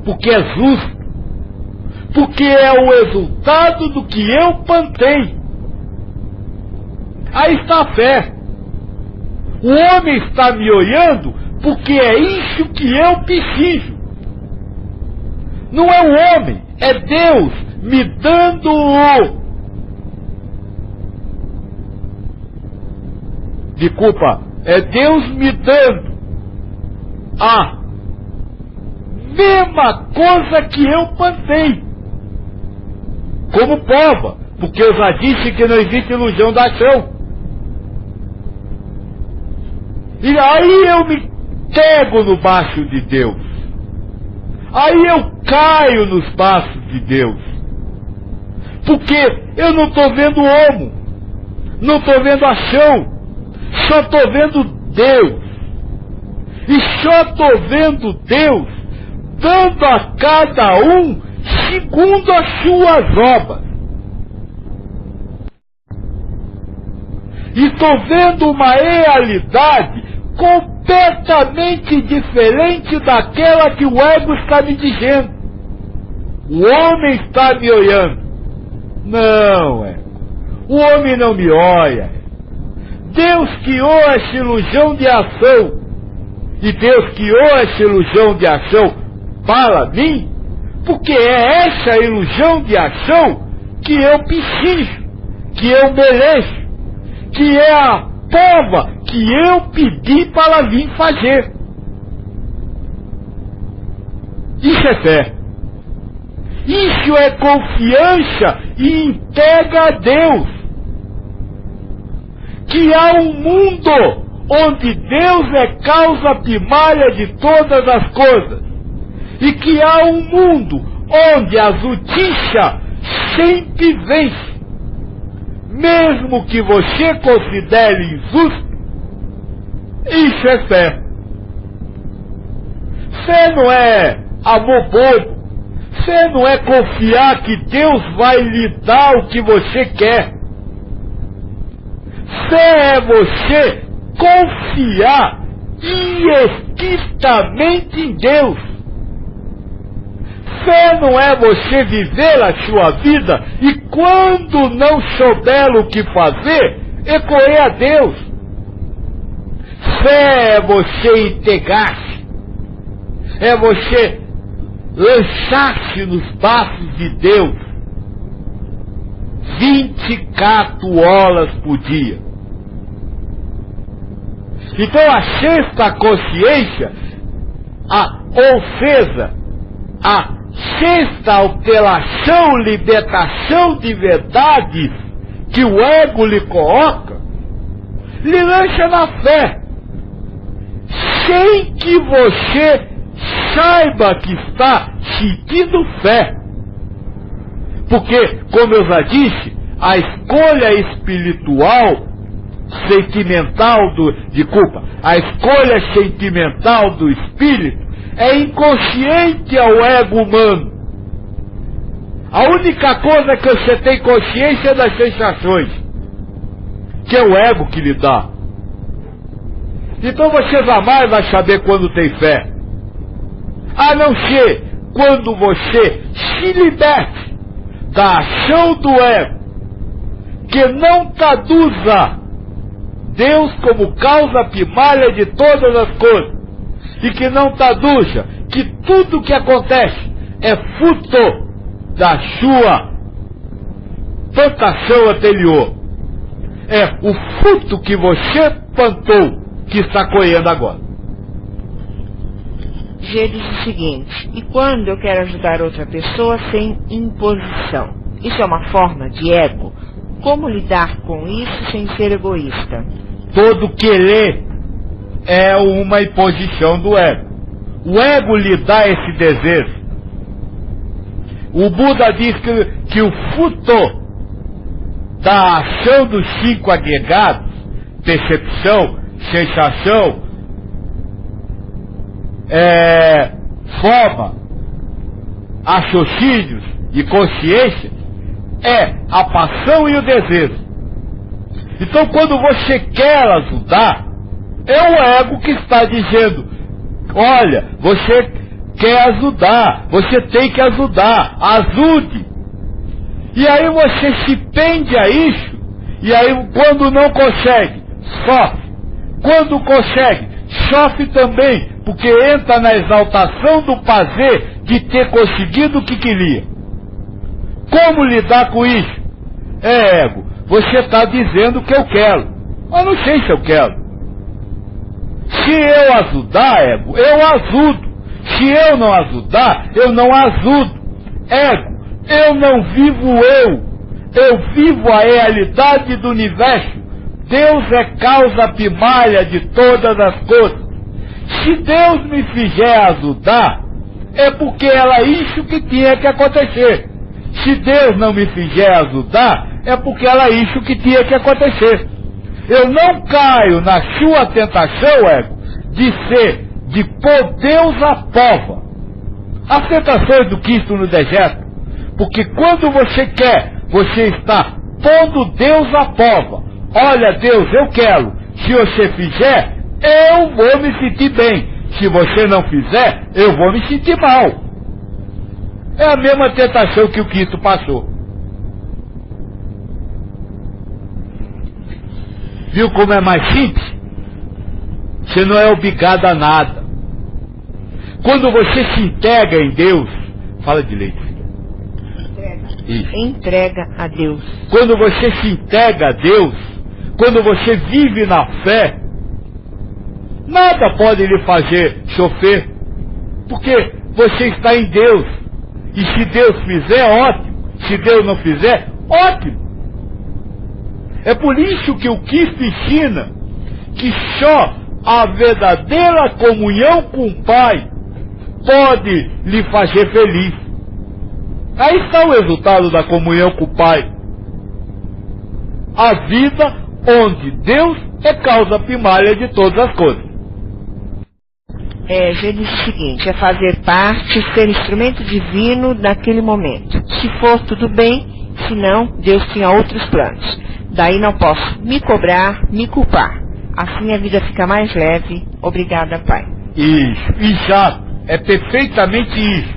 porque é justo, porque é o resultado do que eu plantei. Aí está a fé. O homem está me olhando porque é isso que eu preciso. Não é o homem, é Deus me dando é Deus me dando a mesma coisa que eu plantei. Como prova, porque eu já disse que não existe ilusão da ação. E aí eu me pego no braço de Deus. Aí eu caio nos braços de Deus. Porque eu não estou vendo o homem, não estou vendo a ação, só estou vendo Deus. E só estou vendo Deus dando a cada um segundo as suas obras. E estou vendo uma realidade completamente diferente daquela que o ego está me dizendo. O homem está me olhando. Não, ego. O homem não me olha. Deus criou essa ilusão de ação. E Deus criou essa ilusão de ação para mim, porque é essa ilusão de ação que eu preciso, que eu mereço, que é a prova que eu pedi para vir fazer. Isso é fé. Isso é confiança e entrega a Deus. Que há um mundo onde Deus é causa primária de todas as coisas. E que há um mundo onde a justiça sempre vence. Mesmo que você considere injusto, isso é fé. Fé não é amor bobo. Fé não é confiar que Deus vai lhe dar o que você quer. Fé é você confiar inextinstamente em Deus. Fé não é você viver a sua vida e quando não souber o que fazer, recorrer a Deus. Fé é você entregar-se. É você lançar-se nos braços de Deus 24 horas por dia. Então a sexta consciência, ou seja, a sexta alteração, libertação de verdade que o ego lhe coloca, lhe lança na fé, sem que você saiba que está sentindo fé. Porque, como eu já disse, a escolha espiritual, a escolha sentimental do espírito é inconsciente ao ego humano. A única coisa que você tem consciência é das sensações, que é o ego que lhe dá. Então você jamais vai saber quando tem fé, a não ser quando você se liberte da ação do ego, que não traduza Deus como causa primária de todas as coisas, e que não traduza que tudo que acontece é fruto da sua plantação anterior. É o fruto que você plantou que está colhendo agora. G diz o seguinte: e quando eu quero ajudar outra pessoa sem imposição? Isso é uma forma de ego? Como lidar com isso sem ser egoísta? Todo querer é uma imposição do ego. O ego lhe dá esse desejo. O Buda diz que o fruto da ação dos 5 agregados, percepção, sensação, forma, raciocínios e consciência, é a paixão e o desejo. Então, quando você quer ajudar, é o ego que está dizendo: olha, você quer ajudar, você tem que ajudar, ajude. E aí você se pende a isso, e aí quando não consegue, sofre. Quando consegue, sofre também, porque entra na exaltação do prazer de ter conseguido o que queria. Como lidar com isso? É ego. Você está dizendo que eu quero, mas não sei se eu quero. Se eu ajudar, ego, eu ajudo. Se eu não ajudar, eu não ajudo. Ego, eu não vivo eu vivo a realidade do universo. Deus é causa primária de todas as coisas. Se Deus me fizer ajudar, é porque era isso que tinha que acontecer. Se Deus não me fizer ajudar, é porque era isso que tinha que acontecer. Eu não caio na sua tentação, ego, de pôr Deus à prova. As tentações do Cristo no deserto. Porque quando você quer, você está pondo Deus à prova. Olha, Deus, eu quero. Se você fizer, eu vou me sentir bem. Se você não fizer, eu vou me sentir mal. É a mesma tentação que o Cristo passou. Viu como é mais simples? Você não é obrigado a nada. Quando você se integra em Deus, fala de leite. Entrega a Deus. Quando você se integra a Deus, quando você vive na fé, nada pode lhe fazer sofrer, porque você está em Deus. E se Deus fizer, ótimo. Se Deus não fizer, ótimo. É por isso que o Cristo ensina que só a verdadeira comunhão com o Pai pode lhe fazer feliz. Aí está o resultado da comunhão com o Pai. A vida onde Deus é causa primária de todas as coisas. Já diz o seguinte: é fazer parte, ser instrumento divino naquele momento. Se for, tudo bem, se não, Deus tinha outros planos. Daí não posso me cobrar, me culpar. Assim a vida fica mais leve. Obrigada, Pai. Isso, exato, é perfeitamente isso.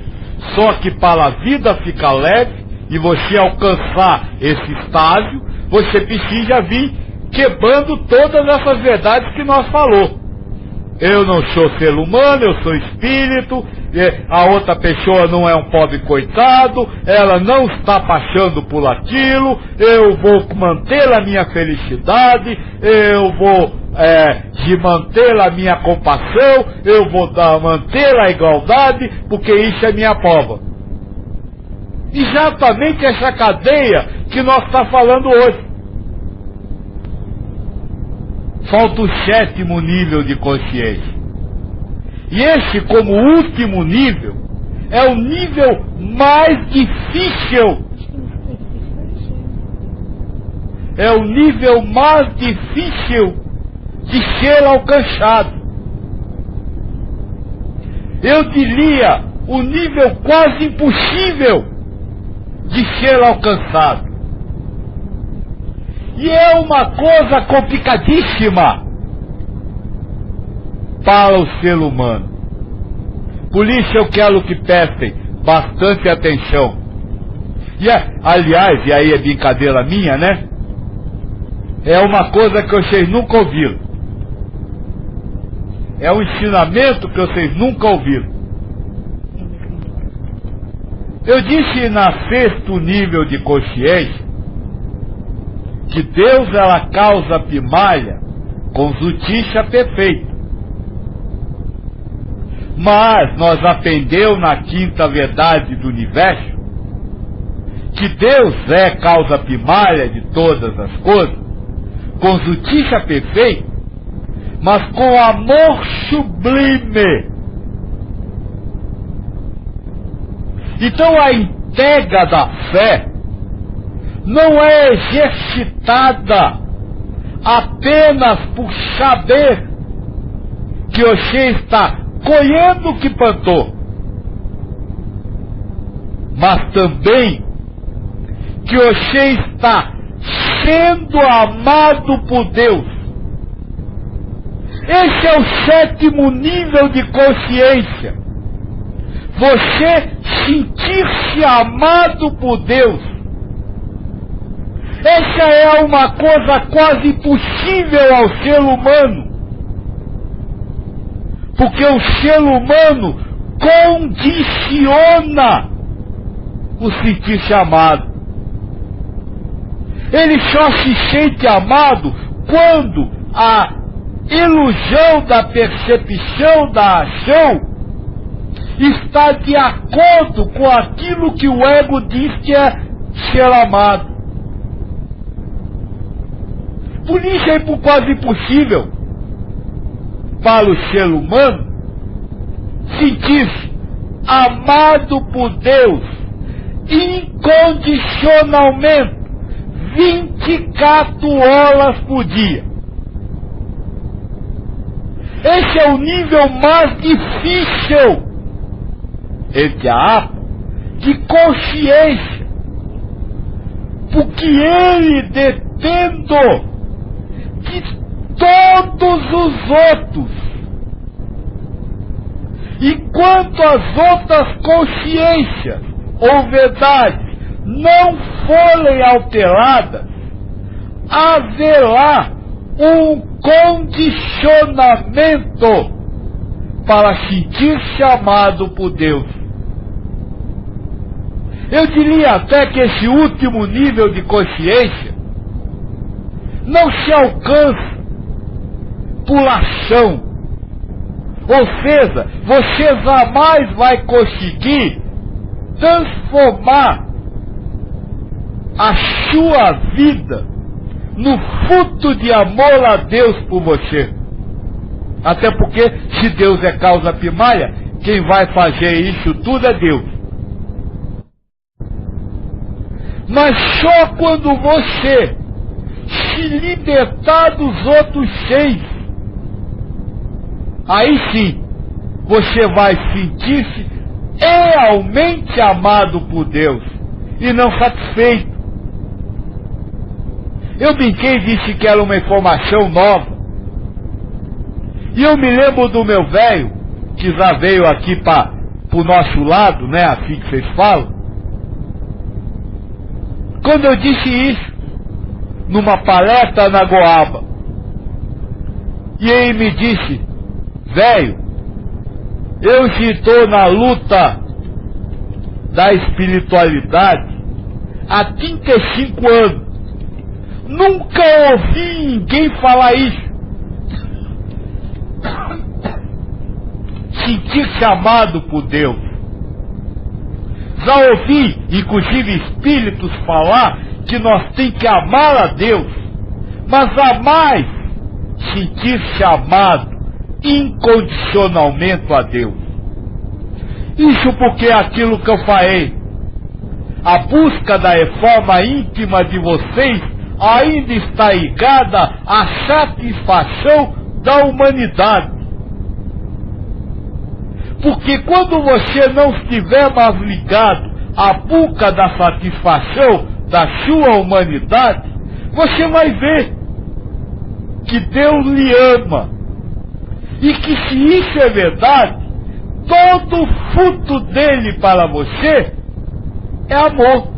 Só que para a vida ficar leve e você alcançar esse estágio, você precisa vir quebrando todas essas verdades que nós falou. Eu não sou ser humano, eu sou espírito, a outra pessoa não é um pobre coitado, ela não está passando por aquilo, eu vou manter a minha felicidade, eu vou manter a minha compaixão, eu vou manter a igualdade, porque isso é minha prova. Exatamente essa cadeia que nós estamos falando hoje. Falta o 7º nível de consciência. E esse, como último nível, é o nível mais difícil é o nível mais difícil de ser alcançado. Eu diria o nível quase impossível de ser alcançado. E é uma coisa complicadíssima para o ser humano. Por isso eu quero que prestem bastante atenção. E aliás, e aí é brincadeira minha, né? É uma coisa que vocês nunca ouviram. É um ensinamento que vocês nunca ouviram. Eu disse na sexto nível de consciência que Deus é a causa primária com justiça perfeita. Mas nós aprendemos na quinta verdade do universo que Deus é causa primária de todas as coisas, com justiça perfeita, mas com amor sublime. Então a entrega da fé não é exercitada apenas por saber que você está colhendo o que plantou, mas também que você está sendo amado por Deus. Esse é o sétimo nível de consciência. Você sentir-se amado por Deus. Essa é uma coisa quase impossível ao ser humano. Porque o ser humano condiciona o sentir-se amado. Ele só se sente amado quando a ilusão da percepção da ação está de acordo com aquilo que o ego diz que é ser amado. Por isso é quase impossível para o ser humano sentir-se amado por Deus incondicionalmente 24 horas por dia. Esse é o nível mais difícil, entre aspas, de consciência, porque ele depende de todos os outros. E quanto as outras consciências ou verdades não forem alteradas, haverá um condicionamento para sentir-se amado por Deus. Eu diria até que esse último nível de consciência não se alcança por ação. Ou seja, você jamais vai conseguir transformar a sua vida no fruto de amor a Deus por você. Até porque, se Deus é causa primária, quem vai fazer isso tudo é Deus. Mas só quando você se libertar dos outros seis, aí sim, você vai sentir-se realmente amado por Deus e não satisfeito. Eu brinquei e disse que era uma informação nova. E eu me lembro do meu velho, que já veio aqui para o nosso lado, né, assim que vocês falam. Quando eu disse isso, numa palestra na Goaba, e ele me disse: velho, eu estou na luta da espiritualidade há 35 anos. Nunca ouvi ninguém falar isso. Sentir-se amado por Deus. Já ouvi, inclusive, espíritos falar que nós temos que amar a Deus, mas jamais sentir-se amado incondicionalmente a Deus. Isso porque é aquilo que eu falei. A busca da reforma íntima de vocês ainda está ligada à satisfação da humanidade. Porque quando você não estiver mais ligado à busca da satisfação da sua humanidade, você vai ver que Deus lhe ama. E que se isso é verdade, todo o fruto dele para você é amor.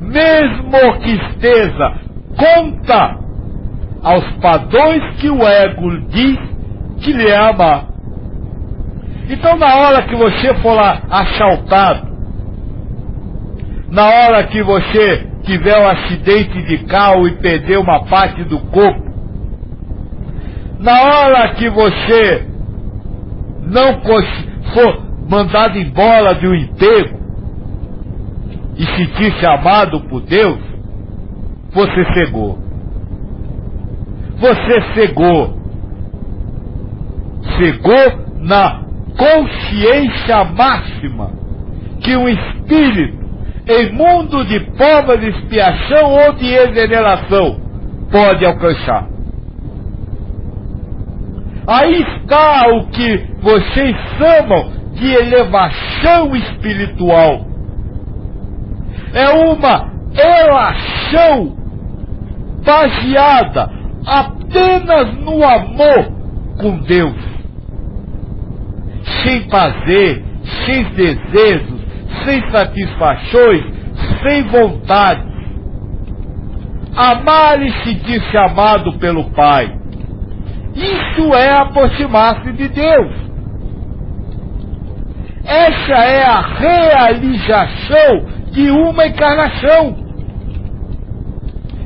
Mesmo que esteja contra aos padrões que o ego diz que lhe ama. Então, na hora que você for lá assaltado, na hora que você tiver um acidente de carro e perder uma parte do corpo, na hora que você não for mandado embora de um emprego e sentir-se amado por Deus, você cegou. Você cegou. Cegou na consciência máxima que um espírito em mundo de prova de expiação ou de regeneração pode alcançar. Aí está o que vocês chamam de elevação espiritual. É uma relação baseada apenas no amor com Deus. Sem prazer, sem desejos, sem satisfações, sem vontade. Amar e sentir-se amado pelo Pai. Isso é aproximar-se de Deus. Essa é a realização de uma encarnação.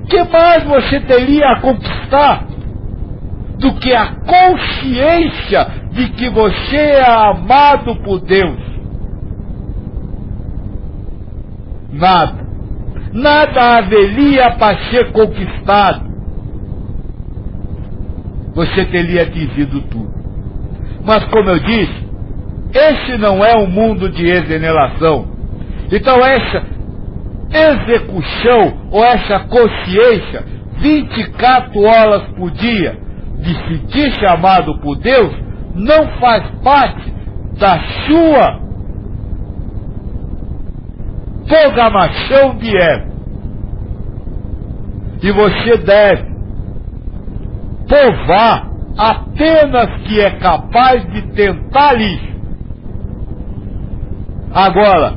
Que mais você teria a conquistar do que a consciência de que você é amado por Deus? Nada. Nada haveria para ser conquistado. Você teria atingido tudo. Mas, como eu disse, esse não é um mundo de regeneração. Então, essa execução ou essa consciência 24 horas por dia de sentir-se amado por Deus não faz parte da sua programação de ego. E você deve provar apenas que é capaz de tentar isso. Agora,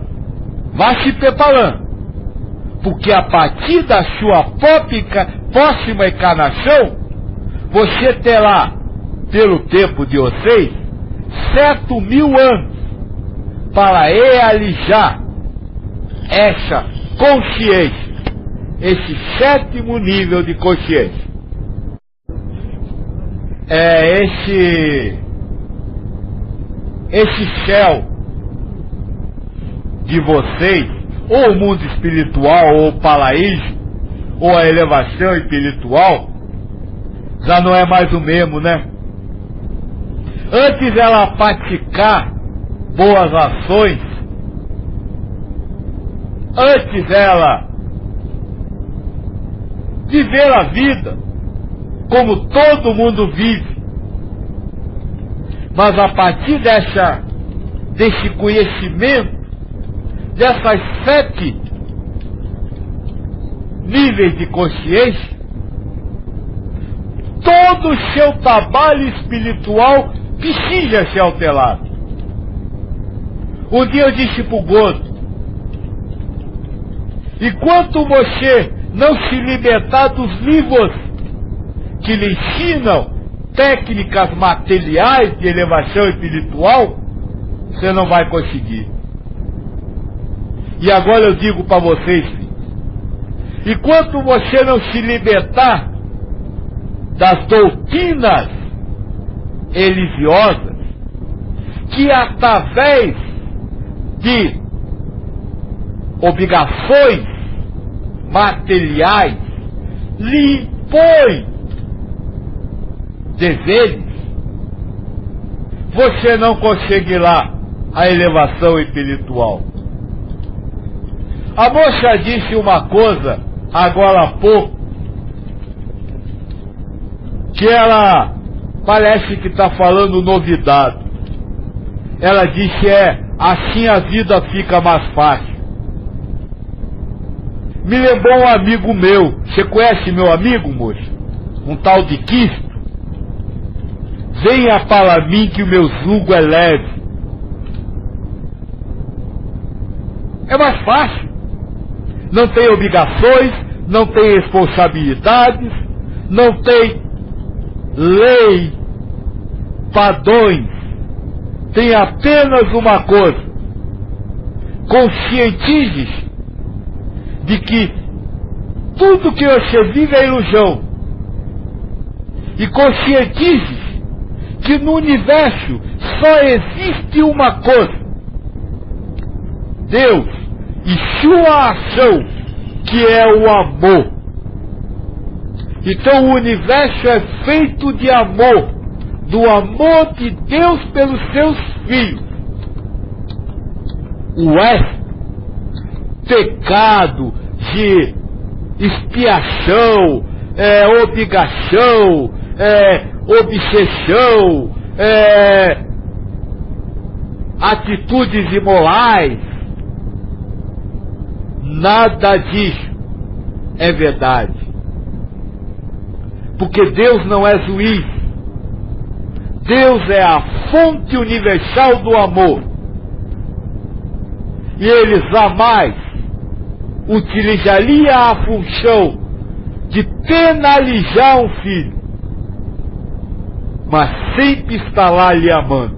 vá se preparando, porque a partir da sua próxima encarnação, você terá, pelo tempo de vocês, 7.000 anos para realizar essa consciência, esse 7º nível de consciência. Esse céu de vocês, ou o mundo espiritual, ou o paraíso, ou a elevação espiritual, já não é mais o mesmo, né? Antes ela praticar boas ações, antes ela viver a vida como todo mundo vive, mas a partir desse conhecimento, dessas 7 níveis de consciência, todo o seu trabalho espiritual precisa ser alterado. Um dia eu disse para o Gordo, enquanto você não se libertar dos livros que lhe ensinam técnicas materiais de elevação espiritual, você não vai conseguir. E agora eu digo para vocês, filhos, enquanto você não se libertar das doutrinas religiosas, que através de obrigações materiais lhe impõem desejos, você não conseguirá a elevação espiritual. A moça disse uma coisa agora há pouco, que ela parece que está falando novidade. Ela disse, assim a vida fica mais fácil. Me lembrou um amigo meu. Você conhece meu amigo, moça? Um tal de Cristo? Venha para mim que o meu jugo é leve. É mais fácil. Não tem obrigações, não tem responsabilidades, não tem lei, padrões. Tem apenas uma coisa: conscientize-se de que tudo que você vive é ilusão. E conscientize-se que no universo só existe uma coisa: Deus e sua ação, que é o amor. Então o universo é feito de amor, do amor de Deus pelos seus filhos. O pecado de expiação, obrigação, obsessão, atitudes imorais, nada disso é verdade. Porque Deus não é juiz. Deus é a fonte universal do amor. E Ele jamais utilizaria a função de penalizar um filho, mas sempre está lá lhe amando.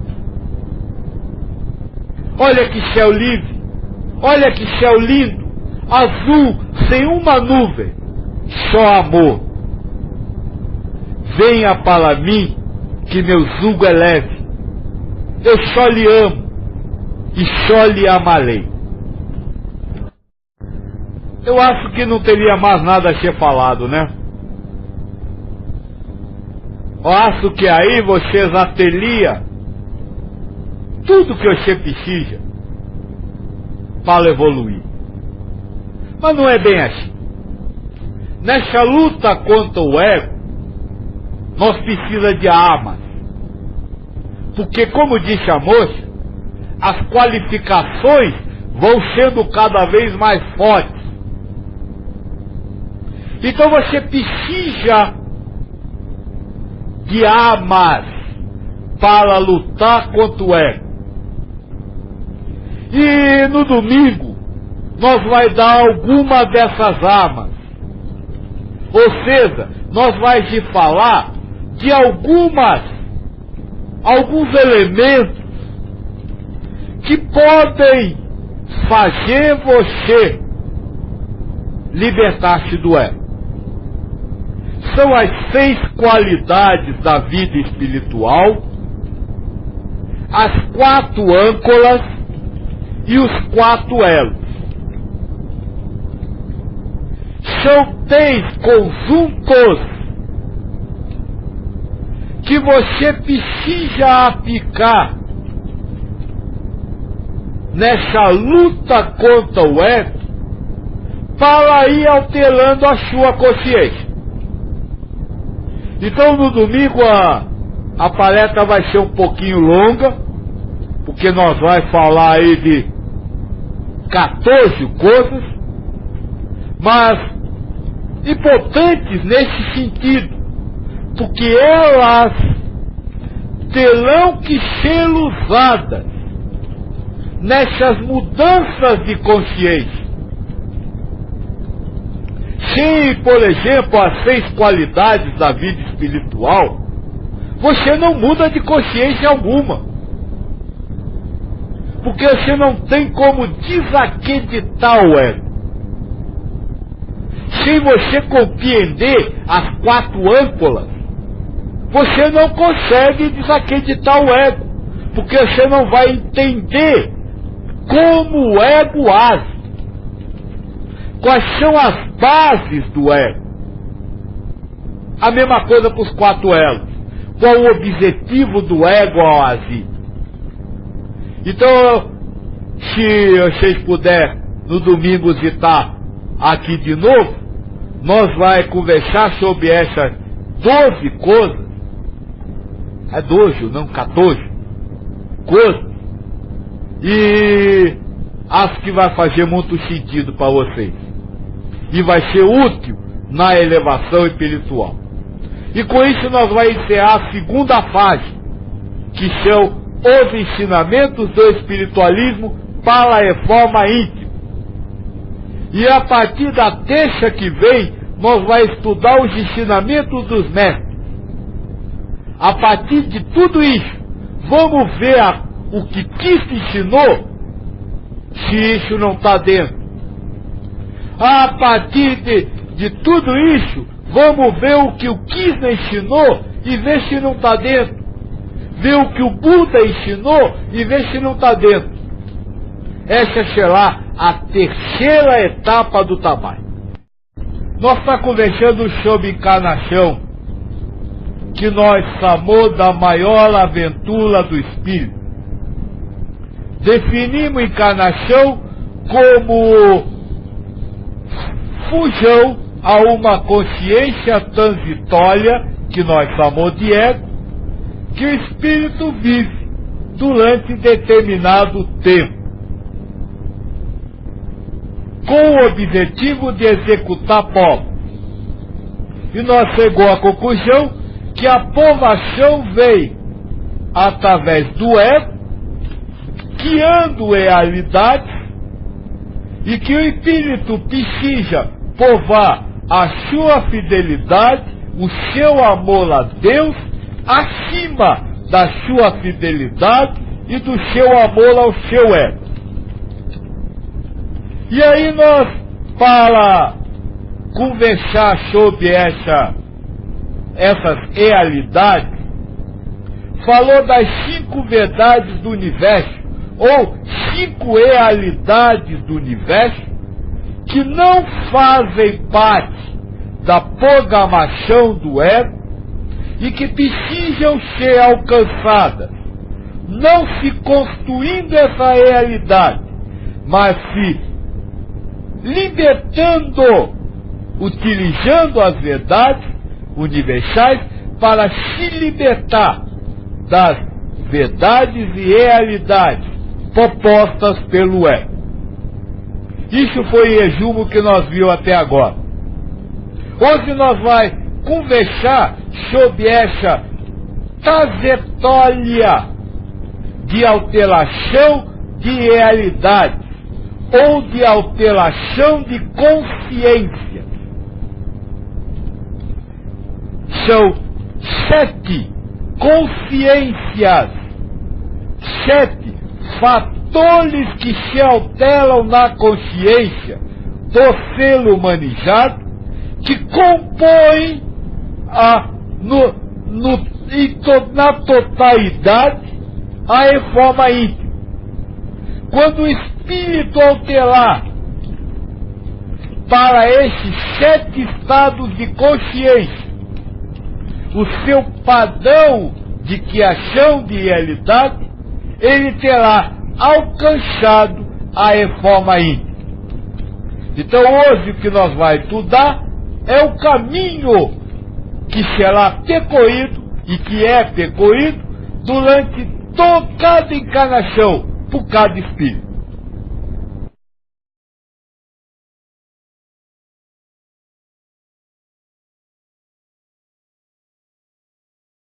Olha que céu livre, olha que céu lindo, azul, sem uma nuvem, só amor. Venha para mim, que meu jugo é leve. Eu só lhe amo e só lhe amarei. Eu acho que não teria mais nada a ser falado, né? Eu acho que aí você já teria tudo que você precisa para evoluir. Mas não é bem assim. Nessa luta contra o ego, nós precisamos de armas. Porque, como disse a moça, as qualificações vão sendo cada vez mais fortes. Então você precisa de armas para lutar contra o ego. E no domingo nós vamos dar alguma dessas armas. Ou seja, nós vamos te falar de alguns elementos que podem fazer você libertar-se do ego. São as 6 qualidades da vida espiritual, as 4 âncoras e os 4 elos. São 3 conjuntos que você precisa aplicar nessa luta contra o ego para ir alterando a sua consciência. Então no domingo a palestra vai ser um pouquinho longa, porque nós vamos falar aí de 14 coisas, mas importantes nesse sentido, porque elas terão que ser usadas nessas mudanças de consciência. Se, por exemplo, as 6 qualidades da vida espiritual, você não muda de consciência alguma. Porque você não tem como desacreditar o ego. Sem você compreender as 4 âncoras, você não consegue desacreditar o ego. Porque você não vai entender como o ego age. Quais são as bases do ego? A mesma coisa para os 4 elos. Qual o objetivo do ego ao agir? Então, se vocês puderem no domingo de estar aqui de novo, nós vai conversar sobre essas 12 coisas, é 12, não 14 coisas, e acho que vai fazer muito sentido para vocês, e vai ser útil na elevação espiritual. E com isso nós vamos encerrar a segunda fase, que são os ensinamentos do espiritualismo para a reforma íntima. E a partir da terça que vem, nós vamos estudar os ensinamentos dos mestres. A partir de tudo isso, vamos ver o que Cristo ensinou, se isso não está dentro. A partir de tudo isso, vamos ver o que o Krishna ensinou e ver se não está dentro. Ver o que o Buda ensinou e ver se não está dentro. Essa será a terceira etapa do trabalho. Nós estamos conversando sobre encarnação, que nós chamamos da maior aventura do Espírito. Definimos encarnação como fusão a uma consciência transitória, que nós chamamos de ego, que o Espírito vive durante determinado tempo, com o objetivo de executar povos. E nós chegamos à conclusão que a povoação veio através do ego, criando realidades, e que o Espírito precisa provar a sua fidelidade, o seu amor a Deus, acima da sua fidelidade e do seu amor ao seu ego. E aí nós, para conversar sobre essas realidades, falou das 5 verdades do universo, ou 5 realidades do universo, que não fazem parte da programação do ego e que precisam ser alcançadas, não se construindo essa realidade, mas se libertando, utilizando as verdades universais para se libertar das verdades e realidades propostas pelo ego. Isso foi o resumo que nós vimos até agora. Hoje nós vamos conversar sobre essa trajetória de alteração de realidade, ou de alteração de consciência. São 7 consciências, 7 fatores que se alteram na consciência do ser humanizado, que compõem na totalidade a reforma íntima. Quando o espírito alterar para esses 7 estados de consciência o seu padrão de criação de realidade, ele terá alcançado a reforma íntima. Então hoje o que nós vamos estudar é o caminho que será percorrido e que é percorrido durante toda cada encarnação por cada espírito.